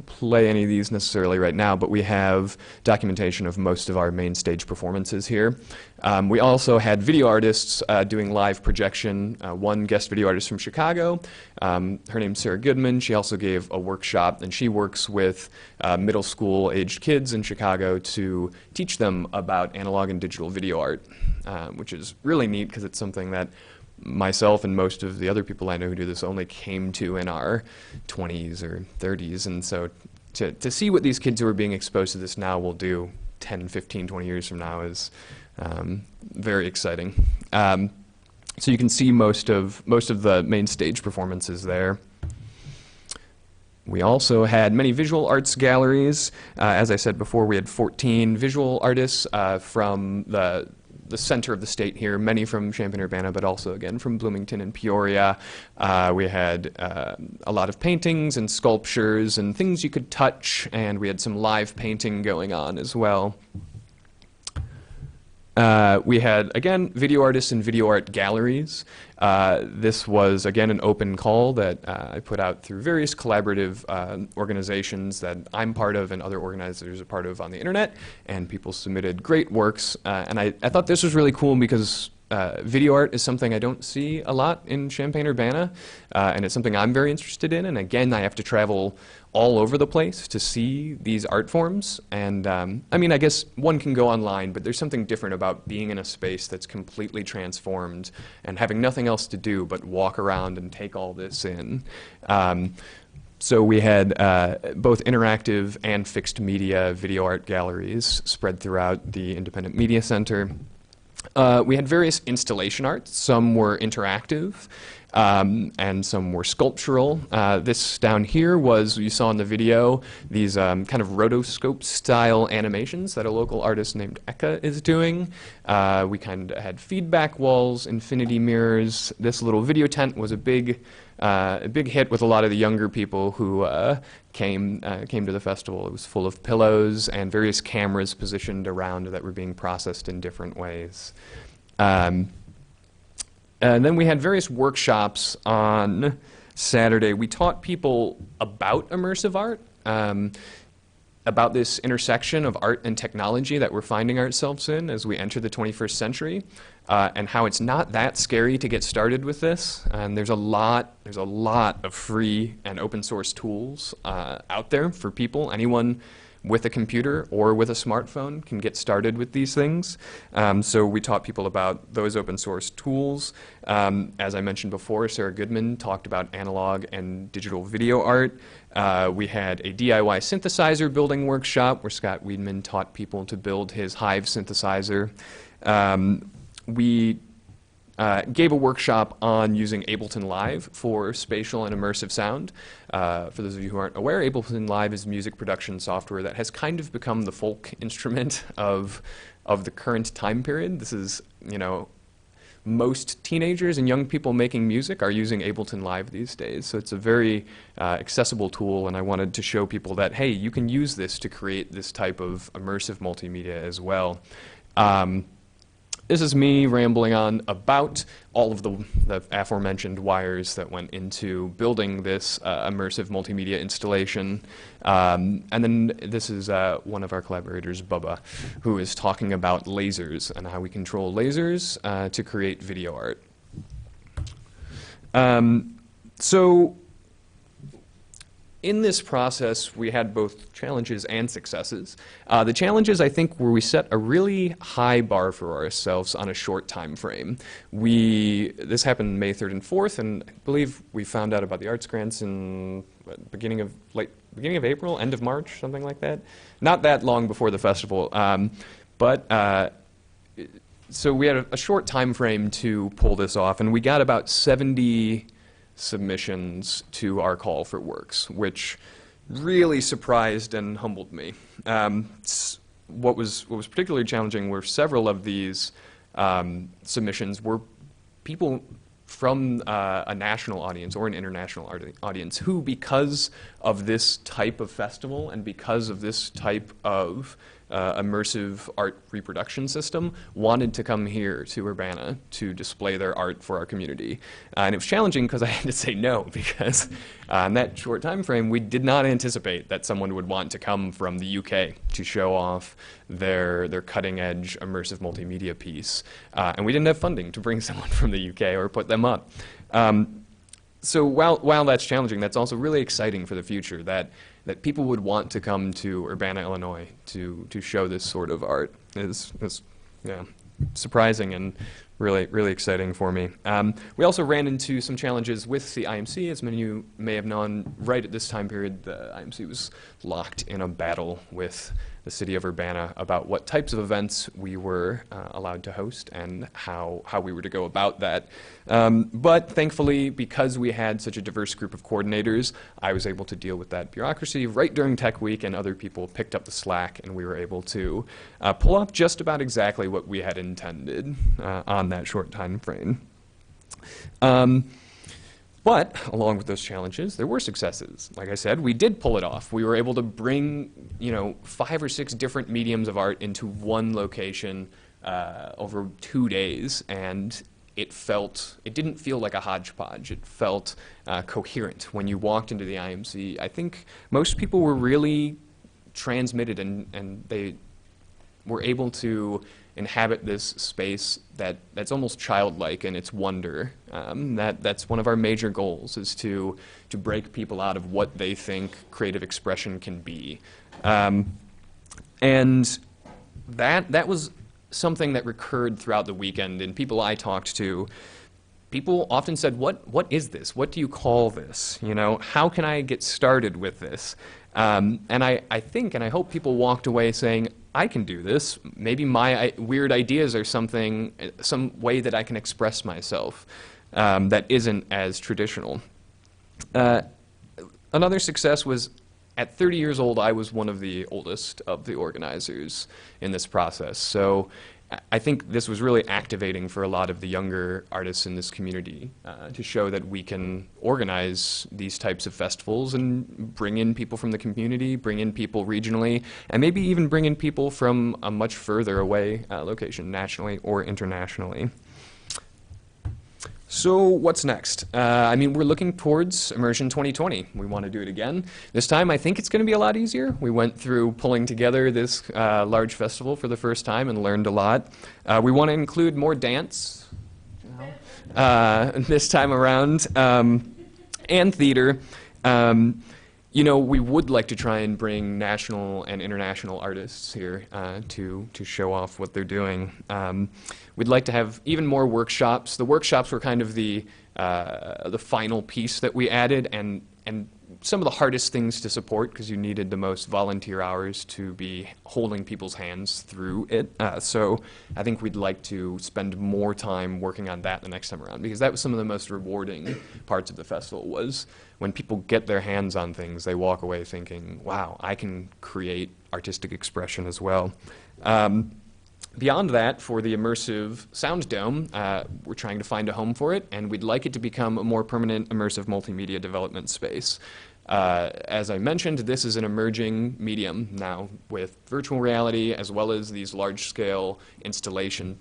play any of these necessarily right now, but we have documentation of most of our main stage performances here. We also had video artists doing live projection. One guest video artist from Chicago. Her name's Sarah Goodman. She also gave a workshop, and she works with middle school aged kids in Chicago to teach them about analog and digital video art, which is really neat because it's something that myself and most of the other people I know who do this only came to in our 20s or 30s. And so to see what these kids who are being exposed to this now will do 10, 15, 20 years from now is very exciting. So you can see most of the main stage performances there. We also had many visual arts galleries. As I said before, we had 14 visual artists from the center of the state here, many from Champaign-Urbana, but also, again, from Bloomington and Peoria. We had a lot of paintings and sculptures and things you could touch, and we had some live painting going on as well. We had, again, video artists and video art galleries. This was, again, an open call that I put out through various collaborative organizations that I'm part of and other organizers are part of on the internet, and people submitted great works. And I thought this was really cool because video art is something I don't see a lot in Champaign-Urbana, and it's something I'm very interested in. And again, I have to travel all over the place to see these art forms. And I mean, I guess one can go online, but there's something different about being in a space that's completely transformed and having nothing else to do but walk around and take all this in. So we had both interactive and fixed media video art galleries spread throughout the Independent Media Center. We had various installation arts. Some were interactive, and some were sculptural. This down here was, you saw in the video, these kind of rotoscope-style animations that a local artist named Eka is doing. We kind of had feedback walls, infinity mirrors. This little video tent was a big hit with a lot of the younger people who came to the festival. It was full of pillows and various cameras positioned around that were being processed in different ways. And then we had various workshops on Saturday. We taught people about immersive art. about this intersection of art and technology that we're finding ourselves in as we enter the 21st century, and how it's not that scary to get started with this. And there's a lot of free and open source tools out there for people. Anyone with a computer or with a smartphone can get started with these things. So we taught people about those open source tools. As I mentioned before, Sarah Goodman talked about analog and digital video art. We had a DIY synthesizer building workshop where Scott Weidman taught people to build his Hive synthesizer. We gave a workshop on using Ableton Live for spatial and immersive sound. For those of you who aren't aware, Ableton Live is music production software that has kind of become the folk instrument of the current time period. This is, most teenagers and young people making music are using Ableton Live these days. So it's a very accessible tool, and I wanted to show people that, hey, you can use this to create this type of immersive multimedia as well. This is me rambling on about all of the aforementioned wires that went into building this immersive multimedia installation. And then this is one of our collaborators, Bubba, who is talking about lasers and how we control lasers to create video art. So in this process, we had both challenges and successes. The challenges, I think, were we set a really high bar for ourselves on a short time frame. This happened May 3rd and 4th, and I believe we found out about the arts grants in beginning of April, end of March, something like that. Not that long before the festival, so we had a short time frame to pull this off, and we got about 70 submissions to our call for works, which really surprised and humbled me. What was particularly challenging were several of these submissions were people from a national audience or an international audience who, because of this type of festival and because of this type of immersive art reproduction system, wanted to come here to Urbana to display their art for our community. And it was challenging because I had to say no, because in that short time frame, we did not anticipate that someone would want to come from the UK to show off their cutting-edge immersive multimedia piece. And we didn't have funding to bring someone from the UK or put them up. So while that's challenging, that's also really exciting for the future, that people would want to come to Urbana, Illinois to show this sort of art is surprising and really exciting for me. We also ran into some challenges with the IMC. As many of you may have known, right at this time period, the IMC was locked in a battle with the city of Urbana about what types of events we were allowed to host and how we were to go about that. But thankfully, because we had such a diverse group of coordinators, I was able to deal with that bureaucracy right during Tech Week, and other people picked up the slack, and we were able to pull off just about exactly what we had intended on that short time frame. But along with those challenges, there were successes. Like I said, we did pull it off. We were able to bring, 5 or 6 different mediums of art into one location over 2 days, and it didn't feel like a hodgepodge. It felt coherent when you walked into the IMC. I think most people were really transmitted, and they were able to inhabit this space that's almost childlike in its wonder. That's one of our major goals, is to break people out of what they think creative expression can be. And that was something that recurred throughout the weekend, and people I talked to, people often said, what is this? What do you call this? How can I get started with this? And I think, and I hope people walked away saying, I can do this. Maybe my weird ideas are some way that I can express myself that isn't as traditional. Another success was, at 30 years old, I was one of the oldest of the organizers in this process. So I think this was really activating for a lot of the younger artists in this community to show that we can organize these types of festivals and bring in people from the community, bring in people regionally, and maybe even bring in people from a much further away location, nationally or internationally. So what's next? I mean, we're looking towards Immersion 2020. We want to do it again. This time, I think it's going to be a lot easier. We went through pulling together this large festival for the first time and learned a lot. We want to include more dance this time around, and theater. You know, we would like to try and bring national and international artists here to show off what they're doing. We'd like to have even more workshops. The workshops were kind of the final piece that we added, and some of the hardest things to support because you needed the most volunteer hours to be holding people's hands through it. So I think we'd like to spend more time working on that the next time around, because that was some of the most rewarding parts of the festival. Was when people get their hands on things, they walk away thinking, wow, I can create artistic expression as well. Beyond that, for the immersive sound dome, we're trying to find a home for it, and we'd like it to become a more permanent immersive multimedia development space. As I mentioned, this is an emerging medium now with virtual reality as well as these large-scale installation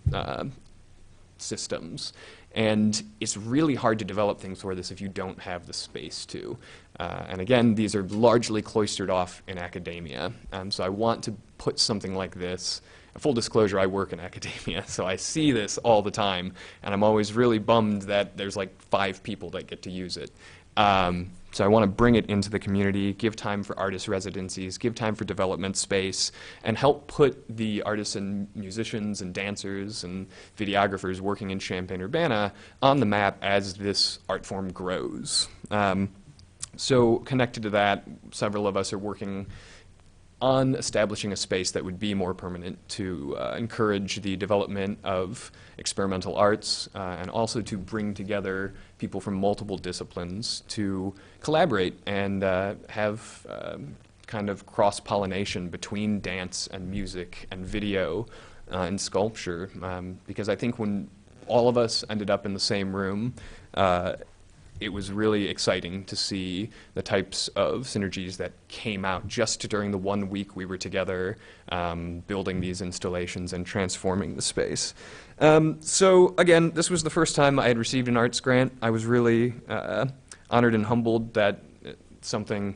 systems. And it's really hard to develop things for this if you don't have the space to. And again, these are largely cloistered off in academia. So I want to put something like this. Full disclosure, I work in academia, so I see this all the time, and I'm always really bummed that there's like 5 people that get to use it. So I want to bring it into the community, give time for artist residencies, give time for development space, and help put the artists and musicians and dancers and videographers working in Champaign-Urbana on the map as this art form grows. So connected to that, several of us are working on establishing a space that would be more permanent to encourage the development of experimental arts and also to bring together people from multiple disciplines to collaborate and have kind of cross-pollination between dance and music and video and sculpture. Because I think when all of us ended up in the same room, it was really exciting to see the types of synergies that came out just during the 1 week we were together building these installations and transforming the space. So again, this was the first time I had received an arts grant. I was really honored and humbled that something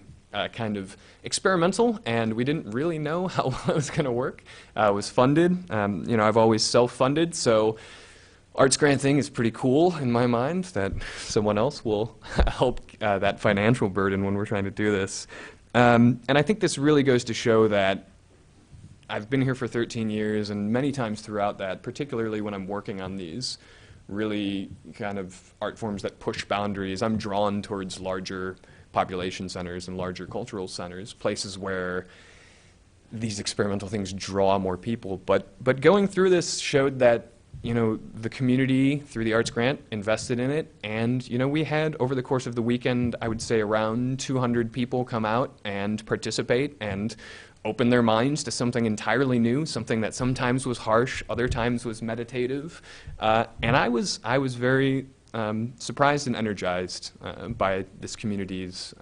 kind of experimental, and we didn't really know how well it was going to work. Was funded. You know, I've always self-funded, so arts grant thing is pretty cool in my mind that someone else will help that financial burden when we're trying to do this. And I think this really goes to show that I've been here for 13 years, and many times throughout that, particularly when I'm working on these really kind of art forms that push boundaries, I'm drawn towards larger population centers and larger cultural centers, places where these experimental things draw more people. But going through this showed that, you know, the community, through the arts grant, invested in it. And, you know, we had, over the course of the weekend, I would say around 200 people come out and participate and open their minds to something entirely new, something that sometimes was harsh, other times was meditative. And I was very surprised and energized by this community's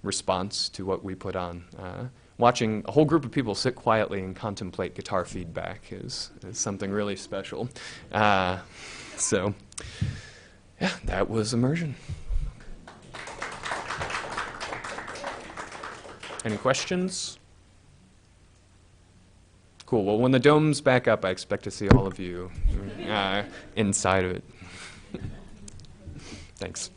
response to what we put on. Watching a whole group of people sit quietly and contemplate guitar feedback is something really special. So, yeah, that was Immersion. Any questions? Cool. Well, when the dome's back up, I expect to see all of you inside of it. Thanks.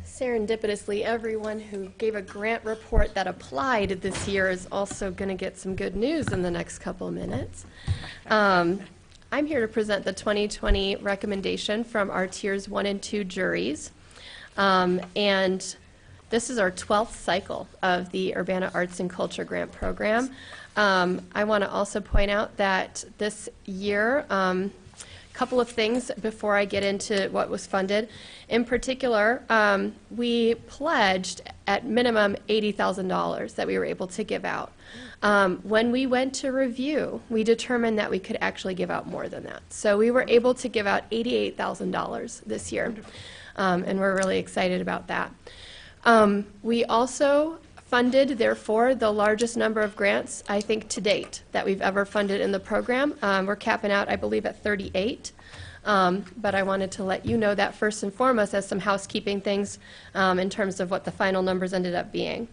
Serendipitously, everyone who gave a grant report that applied this year is also going to get some good news in the next couple of minutes. I'm here to present the 2020 recommendation from our Tiers 1 and 2 juries. And this is our 12th cycle of the Urbana Arts and Culture Grant Program. I want to also point out that this year, couple of things before I get into what was funded. In particular, we pledged at minimum $80,000 that we were able to give out. When we went to review, we determined that we could actually give out more than that. So we were able to give out $88,000 this year, and we're really excited about that. We also funded, therefore, the largest number of grants, I think, to date that we've ever funded in the program. We're capping out, I believe, at 38. But I wanted to let you know that first and foremost as some housekeeping things in terms of what the final numbers ended up being.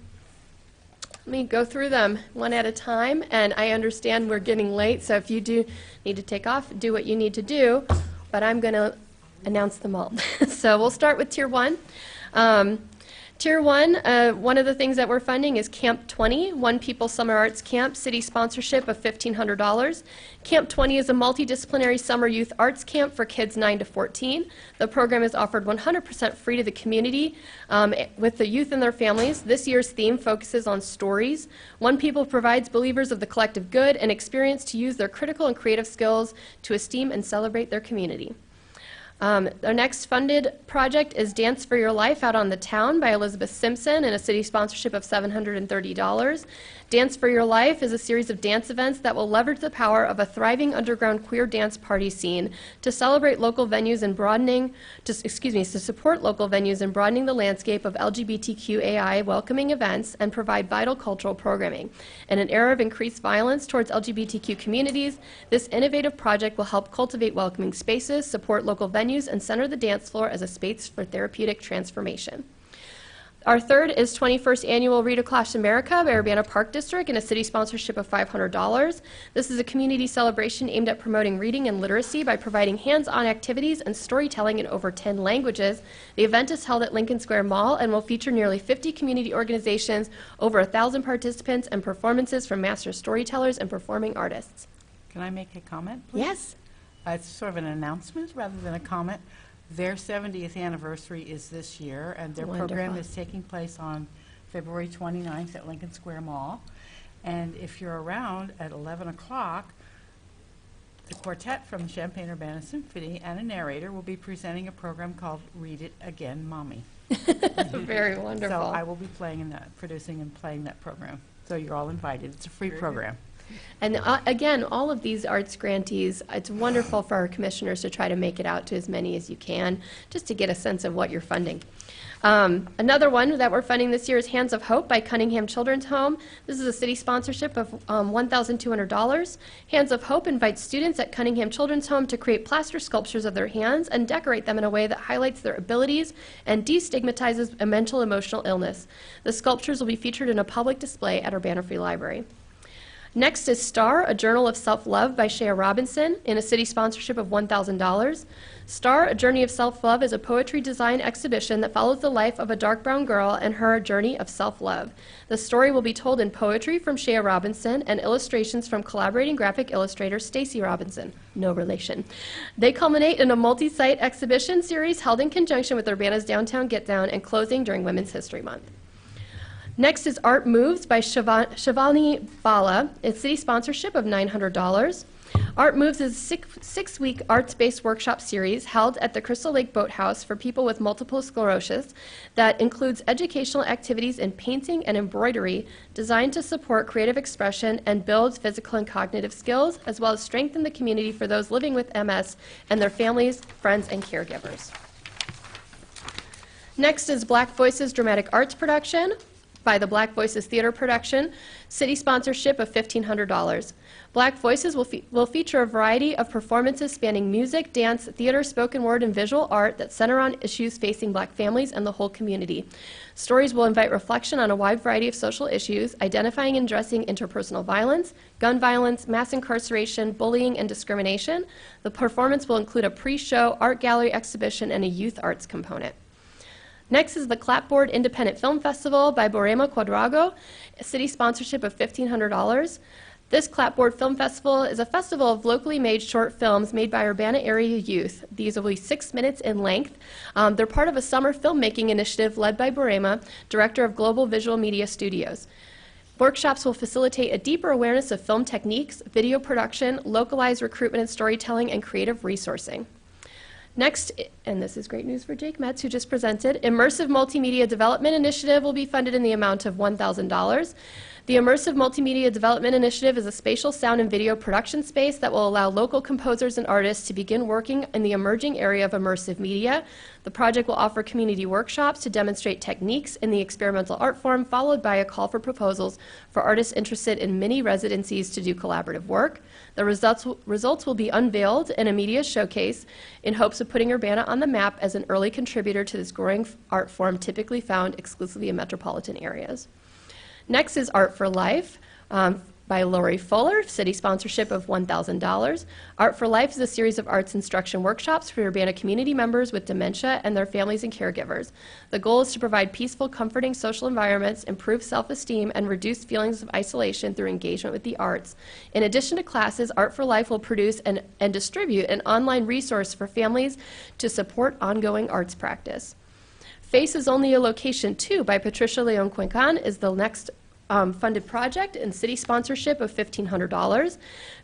Let me go through them one at a time, and I understand we're getting late, so if you do need to take off, do what you need to do, but I'm going to announce them all. So we'll start with Tier 1. Tier 1, one of the things that we're funding is Camp 20, One People Summer Arts Camp, city sponsorship of $1,500. Camp 20 is a multidisciplinary summer youth arts camp for kids 9 to 14. The program is offered 100% free to the community with the youth and their families. This year's theme focuses on stories. One People provides believers of the collective good an experience to use their critical and creative skills to esteem and celebrate their community. Our next funded project is Dance for Your Life Out on the Town by Elizabeth Simpson and a city sponsorship of $730. Dance for Your Life is a series of dance events that will leverage the power of a thriving underground queer dance party scene to celebrate local venues and to support local venues and broadening the landscape of LGBTQAI welcoming events and provide vital cultural programming. In an era of increased violence towards LGBTQ communities, this innovative project will help cultivate welcoming spaces, support local venues, and center the dance floor as a space for therapeutic transformation. Our third is 21st Annual Read Across America by Urbana Park District and a city sponsorship of $500. This is a community celebration aimed at promoting reading and literacy by providing hands-on activities and storytelling in over 10 languages. The event is held at Lincoln Square Mall and will feature nearly 50 community organizations, over 1,000 participants, and performances from master storytellers and performing artists. Can I make a comment, please? Yes. It's sort of an announcement rather than a comment. Their 70th anniversary is this year, and their program Wonderful. is taking place on February 29th at Lincoln Square Mall. And if you're around at 11 o'clock, the quartet from the Champaign-Urbana Symphony and a narrator will be presenting a program called Read It Again, Mommy. Very wonderful. So I will be producing and playing that program. So you're all invited. It's a free program. And again, all of these arts grantees, it's wonderful for our commissioners to try to make it out to as many as you can, just to get a sense of what you're funding. Another one that we're funding this year is Hands of Hope by Cunningham Children's Home. This is a city sponsorship of $1,200. Hands of Hope invites students at Cunningham Children's Home to create plaster sculptures of their hands and decorate them in a way that highlights their abilities and destigmatizes a mental emotional illness. The sculptures will be featured in a public display at Urbana Free Library. Next is Star, a Journal of Self-Love by Shea Robinson in a city sponsorship of $1,000. Star, A Journey of Self-Love is a poetry design exhibition that follows the life of a dark brown girl and her journey of self-love. The story will be told in poetry from Shea Robinson and illustrations from collaborating graphic illustrator Stacy Robinson. No relation. They culminate in a multi-site exhibition series held in conjunction with Urbana's Downtown Get Down and closing during Women's History Month. Next is Art Moves by Shivani Bala, a city sponsorship of $900. Art Moves is a six-week arts-based workshop series held at the Crystal Lake Boathouse for people with multiple sclerosis that includes educational activities in painting and embroidery designed to support creative expression and build physical and cognitive skills, as well as strengthen the community for those living with MS and their families, friends, and caregivers. Next is Black Voices Dramatic Arts Production by the Black Voices Theater Production, city sponsorship of $1,500. Black Voices will feature a variety of performances spanning music, dance, theater, spoken word, and visual art that center on issues facing Black families and the whole community. Stories will invite reflection on a wide variety of social issues, identifying and addressing interpersonal violence, gun violence, mass incarceration, bullying, and discrimination. The performance will include a pre-show art gallery exhibition and a youth arts component. Next is the Clapboard Independent Film Festival by Borema Quadrago, a city sponsorship of $1,500. This Clapboard Film Festival is a festival of locally made short films made by Urbana area youth. These will be 6 minutes in length. They're part of a summer filmmaking initiative led by Borema, director of Global Visual Media Studios. Workshops will facilitate a deeper awareness of film techniques, video production, localized recruitment and storytelling, and creative resourcing. Next, and this is great news for Jake Metz, who just presented, Immersive Multimedia Development Initiative will be funded in the amount of $1,000. The Immersive Multimedia Development Initiative is a spatial sound and video production space that will allow local composers and artists to begin working in the emerging area of immersive media. The project will offer community workshops to demonstrate techniques in the experimental art form, followed by a call for proposals for artists interested in mini residencies to do collaborative work. The results will be unveiled in a media showcase in hopes of putting Urbana on the map as an early contributor to this growing art form typically found exclusively in metropolitan areas. Next is Art for Life by Lori Fuller, city sponsorship of $1,000. Art for Life is a series of arts instruction workshops for Urbana community members with dementia and their families and caregivers. The goal is to provide peaceful, comforting social environments, improve self-esteem, and reduce feelings of isolation through engagement with the arts. In addition to classes, Art for Life will produce and distribute an online resource for families to support ongoing arts practice. Face is Only a Location 2 by Patricia Leon Quincan is the next funded project and city sponsorship of $1,500.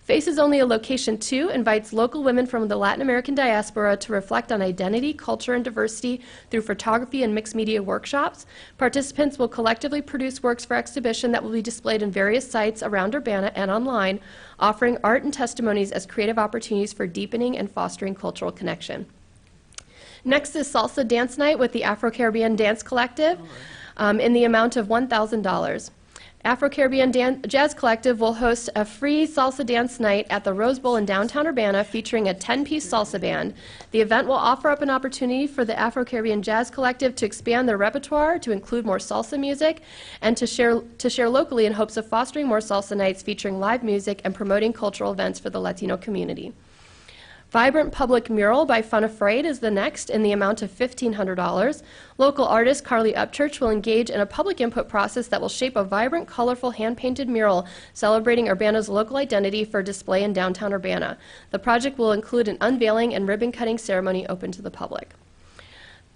Face is Only a Location 2 invites local women from the Latin American diaspora to reflect on identity, culture, and diversity through photography and mixed media workshops. Participants will collectively produce works for exhibition that will be displayed in various sites around Urbana and online, offering art and testimonies as creative opportunities for deepening and fostering cultural connection. Next is Salsa Dance Night with the Afro-Caribbean Dance Collective in the amount of $1,000. Afro-Caribbean Jazz Collective will host a free salsa dance night at the Rose Bowl in downtown Urbana featuring a 10-piece salsa band. The event will offer up an opportunity for the Afro-Caribbean Jazz Collective to expand their repertoire to include more salsa music and to share locally in hopes of fostering more salsa nights featuring live music and promoting cultural events for the Latino community. Vibrant Public Mural by Fun Afraid is the next in the amount of $1,500. Local artist Carly Upchurch will engage in a public input process that will shape a vibrant, colorful, hand-painted mural celebrating Urbana's local identity for display in downtown Urbana. The project will include an unveiling and ribbon-cutting ceremony open to the public.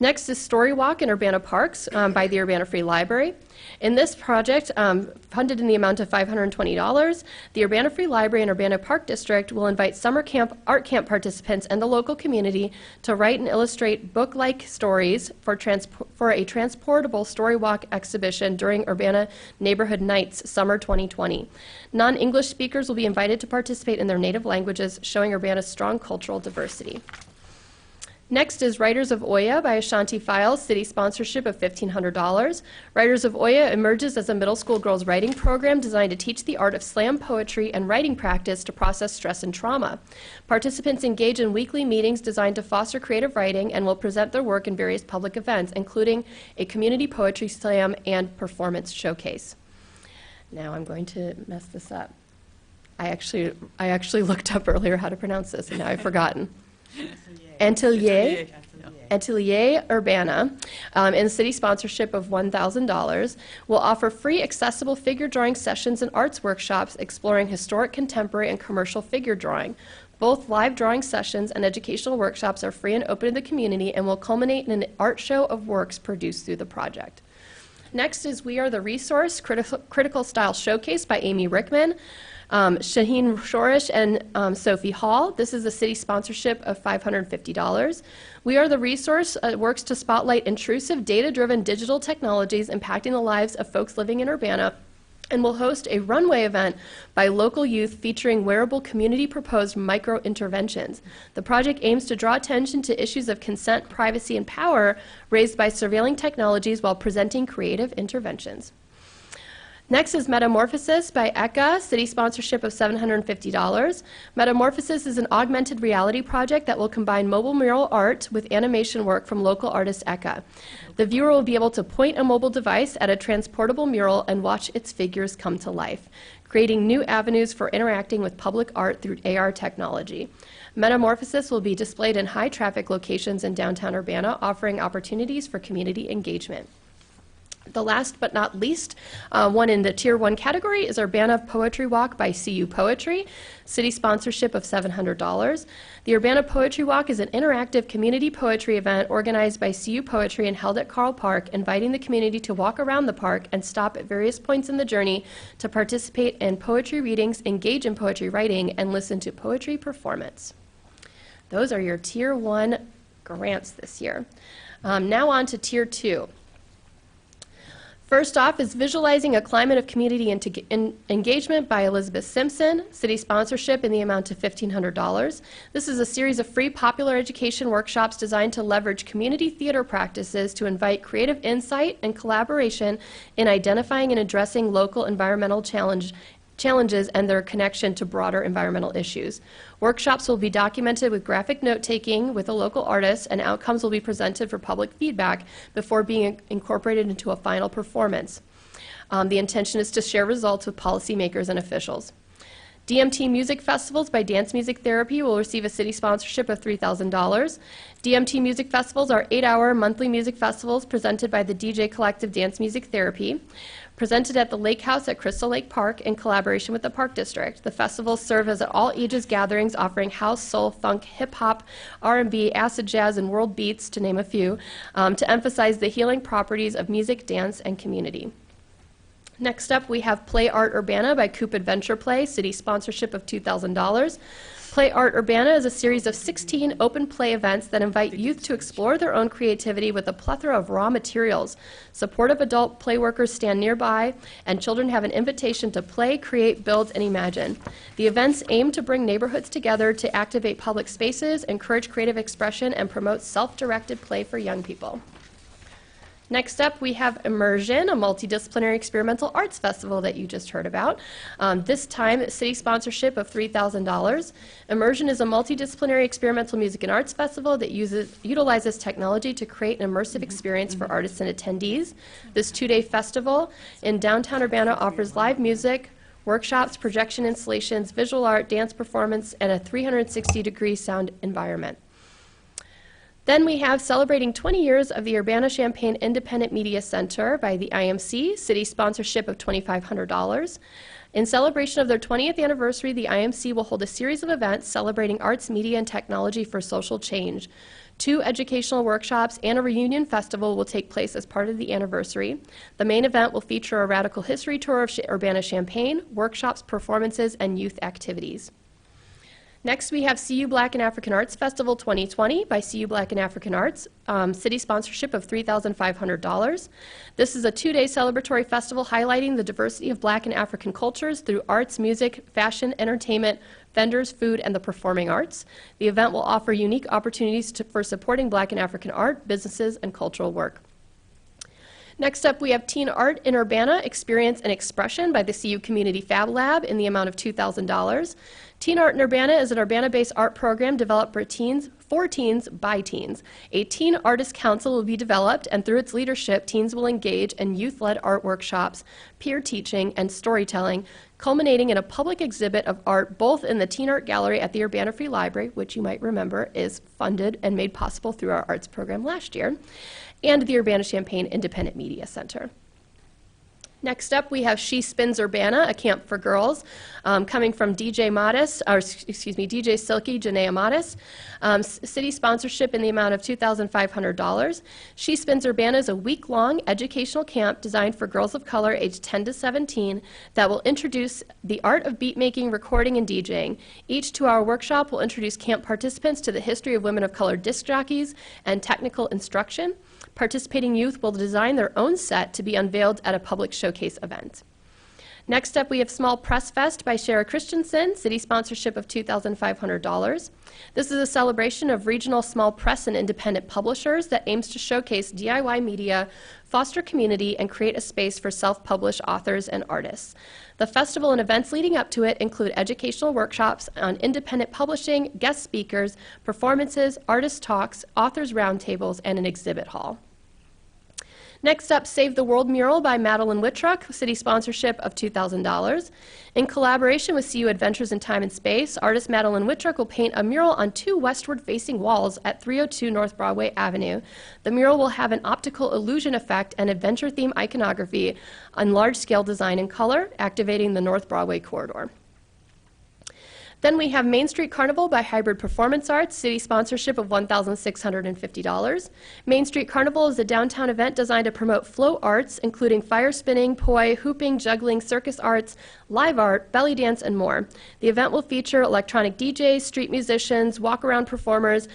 Next is Story Walk in Urbana Parks by the Urbana Free Library. In this project, funded in the amount of $520, the Urbana Free Library and Urbana Park District will invite summer camp, art camp participants and the local community to write and illustrate book-like stories for a transportable story walk exhibition during Urbana Neighborhood Nights, Summer 2020. Non-English speakers will be invited to participate in their native languages, showing Urbana's strong cultural diversity. Next is Writers of Oya by Ashanti Files, city sponsorship of $1,500. Writers of Oya emerges as a middle school girls' writing program designed to teach the art of slam poetry and writing practice to process stress and trauma. Participants engage in weekly meetings designed to foster creative writing and will present their work in various public events, including a community poetry slam and performance showcase. Now I'm going to mess this up. I actually looked up earlier how to pronounce this, and now I've forgotten. Atelier Urbana, in city sponsorship of $1,000, will offer free accessible figure drawing sessions and arts workshops exploring historic, contemporary, and commercial figure drawing. Both live drawing sessions and educational workshops are free and open to the community and will culminate in an art show of works produced through the project. Next is We Are the Resource, Critical Style Showcase by Amy Rickman. Shaheen Shorish and Sophie Hall. This is a city sponsorship of $550. We Are the Resource works to spotlight intrusive, data-driven digital technologies impacting the lives of folks living in Urbana and will host a runway event by local youth featuring wearable community-proposed micro-interventions. The project aims to draw attention to issues of consent, privacy, and power raised by surveilling technologies while presenting creative interventions. Next is Metamorphosis by ECA, city sponsorship of $750. Metamorphosis is an augmented reality project that will combine mobile mural art with animation work from local artist ECA. The viewer will be able to point a mobile device at a transportable mural and watch its figures come to life, creating new avenues for interacting with public art through AR technology. Metamorphosis will be displayed in high-traffic locations in downtown Urbana, offering opportunities for community engagement. The last but not least, one in the Tier 1 category is Urbana Poetry Walk by CU Poetry, city sponsorship of $700. The Urbana Poetry Walk is an interactive community poetry event organized by CU Poetry and held at Carl Park, inviting the community to walk around the park and stop at various points in the journey to participate in poetry readings, engage in poetry writing, and listen to poetry performance. Those are your Tier 1 grants this year. Now on to Tier 2. First off is Visualizing a Climate of Community Engagement by Elizabeth Simpson, city sponsorship in the amount of $1,500. This is a series of free popular education workshops designed to leverage community theater practices to invite creative insight and collaboration in identifying and addressing local environmental challenges and their connection to broader environmental issues. Workshops will be documented with graphic note-taking with a local artist, and outcomes will be presented for public feedback before being incorporated into a final performance. The intention is to share results with policymakers and officials. DMT Music Festivals by Dance Music Therapy will receive a city sponsorship of $3,000. DMT Music Festivals are 8-hour monthly music festivals presented by the DJ Collective Dance Music Therapy, presented at the Lake House at Crystal Lake Park in collaboration with the Park District. The festivals serve as all-ages gatherings offering house, soul, funk, hip-hop, R&B, acid jazz, and world beats, to name a few, to emphasize the healing properties of music, dance, and community. Next up, we have Play Art Urbana by Coop Adventure Play, city sponsorship of $2,000. Play Art Urbana is a series of 16 open play events that invite youth to explore their own creativity with a plethora of raw materials. Supportive adult play workers stand nearby, and children have an invitation to play, create, build, and imagine. The events aim to bring neighborhoods together to activate public spaces, encourage creative expression, and promote self-directed play for young people. Next up, we have Immersion, a multidisciplinary experimental arts festival that you just heard about. This time, city sponsorship of $3,000. Immersion is a multidisciplinary experimental music and arts festival that utilizes technology to create an immersive experience for artists and attendees. This two-day festival in downtown Urbana offers live music, workshops, projection installations, visual art, dance performance, and a 360-degree sound environment. Then we have celebrating 20 years of the Urbana-Champaign Independent Media Center by the IMC, city sponsorship of $2,500. In celebration of their 20th anniversary, the IMC will hold a series of events celebrating arts, media, and technology for social change. 2 educational workshops and a reunion festival will take place as part of the anniversary. The main event will feature a radical history tour of Urbana-Champaign, workshops, performances, and youth activities. Next, we have CU Black and African Arts Festival 2020 by CU Black and African Arts, city sponsorship of $3,500. This is a 2-day celebratory festival highlighting the diversity of Black and African cultures through arts, music, fashion, entertainment, vendors, food, and the performing arts. The event will offer unique opportunities for supporting Black and African art, businesses, and cultural work. Next up, we have Teen Art in Urbana, Experience and Expression by the CU Community Fab Lab in the amount of $2,000. Teen Art in Urbana is an Urbana-based art program developed for teens by teens. A teen artist council will be developed, and through its leadership, teens will engage in youth-led art workshops, peer teaching, and storytelling, culminating in a public exhibit of art both in the Teen Art Gallery at the Urbana Free Library, which you might remember is funded and made possible through our arts program last year, and the Urbana-Champaign Independent Media Center. Next up, we have She Spins Urbana, a camp for girls, coming from DJ Silky, Janaea Modis. City sponsorship in the amount of $2,500. She Spins Urbana is a week-long educational camp designed for girls of color aged 10 to 17 that will introduce the art of beat making, recording, and DJing. Each 2-hour workshop will introduce camp participants to the history of women of color disc jockeys and technical instruction. Participating youth will design their own set to be unveiled at a public showcase event. Next up, we have Small Press Fest by Shara Christensen, city sponsorship of $2,500. This is a celebration of regional small press and independent publishers that aims to showcase DIY media, foster community, and create a space for self-published authors and artists. The festival and events leading up to it include educational workshops on independent publishing, guest speakers, performances, artist talks, authors roundtables, and an exhibit hall. Next up, Save the World mural by Madeline Whitruck, city sponsorship of $2,000. In collaboration with CU Adventures in Time and Space, artist Madeline Whitruck will paint a mural on 2 westward-facing walls at 302 North Broadway Avenue. The mural will have an optical illusion effect and adventure-theme iconography on large-scale design and color, activating the North Broadway corridor. Then we have Main Street Carnival by Hybrid Performance Arts, city sponsorship of $1,650. Main Street Carnival is a downtown event designed to promote flow arts, including fire spinning, poi, hooping, juggling, circus arts, live art, belly dance, and more. The event will feature electronic DJs, street musicians, walk-around performers,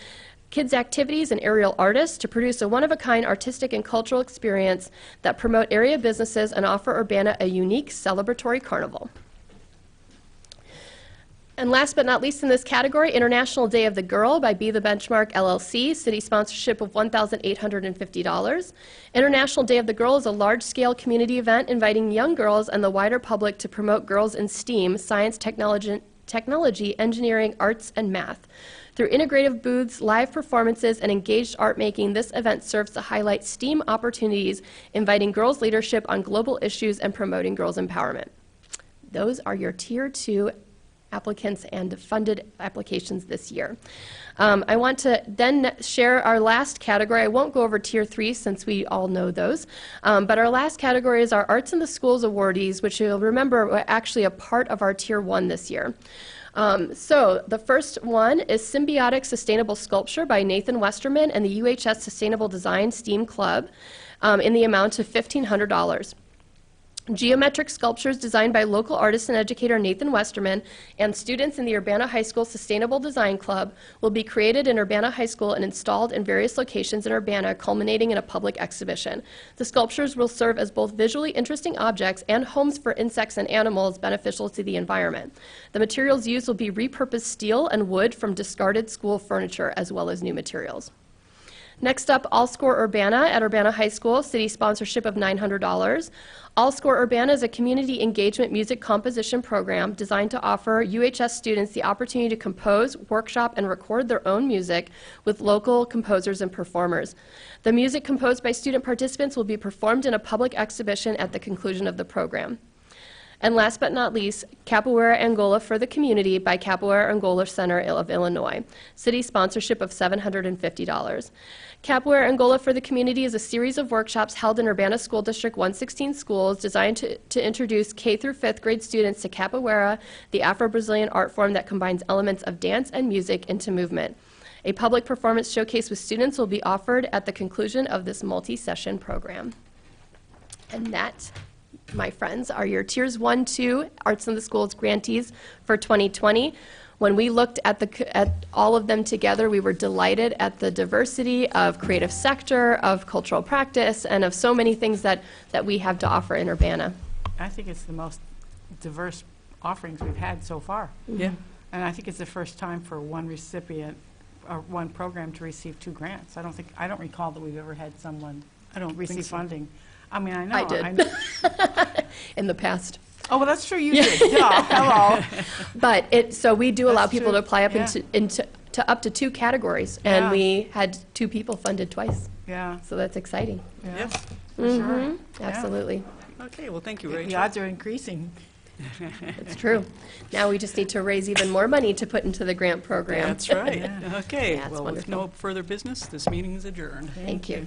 kids' activities, and aerial artists to produce a one-of-a-kind artistic and cultural experience that promote area businesses and offer Urbana a unique celebratory carnival. And last but not least in this category, International Day of the Girl by Be the Benchmark LLC, city sponsorship of $1,850. International Day of the Girl is a large-scale community event inviting young girls and the wider public to promote girls in STEAM, science, technology, engineering, arts, and math. Through integrative booths, live performances, and engaged art making, this event serves to highlight STEAM opportunities, inviting girls' leadership on global issues and promoting girls' empowerment. Those are your Tier 2 applicants and funded applications this year. I want to then share our last category. I won't go over Tier 3 since we all know those, but our last category is our Arts in the Schools awardees, which you'll remember were actually a part of our Tier 1 this year. So the first one is Symbiotic Sustainable Sculpture by Nathan Westerman and the UHS Sustainable Design STEAM Club in the amount of $1,500. Geometric sculptures designed by local artist and educator Nathan Westerman and students in the Urbana High School Sustainable Design Club will be created in Urbana High School and installed in various locations in Urbana, culminating in a public exhibition. The sculptures will serve as both visually interesting objects and homes for insects and animals beneficial to the environment. The materials used will be repurposed steel and wood from discarded school furniture, as well as new materials. Next up, All Score Urbana at Urbana High School, city sponsorship of $900. All Score Urbana is a community engagement music composition program designed to offer UHS students the opportunity to compose, workshop, and record their own music with local composers and performers. The music composed by student participants will be performed in a public exhibition at the conclusion of the program. And last but not least, Capoeira Angola for the Community by Capoeira Angola Center of Illinois, city sponsorship of $750. Capoeira Angola for the Community is a series of workshops held in Urbana School District 116 schools designed to introduce K through 5th grade students to capoeira, the Afro-Brazilian art form that combines elements of dance and music into movement. A public performance showcase with students will be offered at the conclusion of this multi-session program. And that, my friends, are your Tiers 1, 2 Arts in the Schools grantees for 2020. When we looked at all of them together, we were delighted at the diversity of creative sector, of cultural practice, and of so many things that we have to offer in Urbana. I think it's the most diverse offerings we've had so far. Yeah. And I think it's the first time for one recipient or one program to receive 2 grants. I don't recall that we've ever had someone receive funding. I mean, I know. I did. In the past. Oh, well, that's true. You did. Yeah, hello. But so we do allow That's people true. to apply up Yeah. to up to 2 categories, and Yeah. we had 2 people funded twice. Yeah. So that's exciting. Yeah. Yep. For sure. Mhm. Yeah. Absolutely. Okay, well, thank you, The Rachel. odds are increasing. It's true. Now we just need to raise even more money to put into the grant program. That's right. Yeah. Okay, Yeah, it's well, with wonderful. no further business, this meeting is adjourned. Thank you.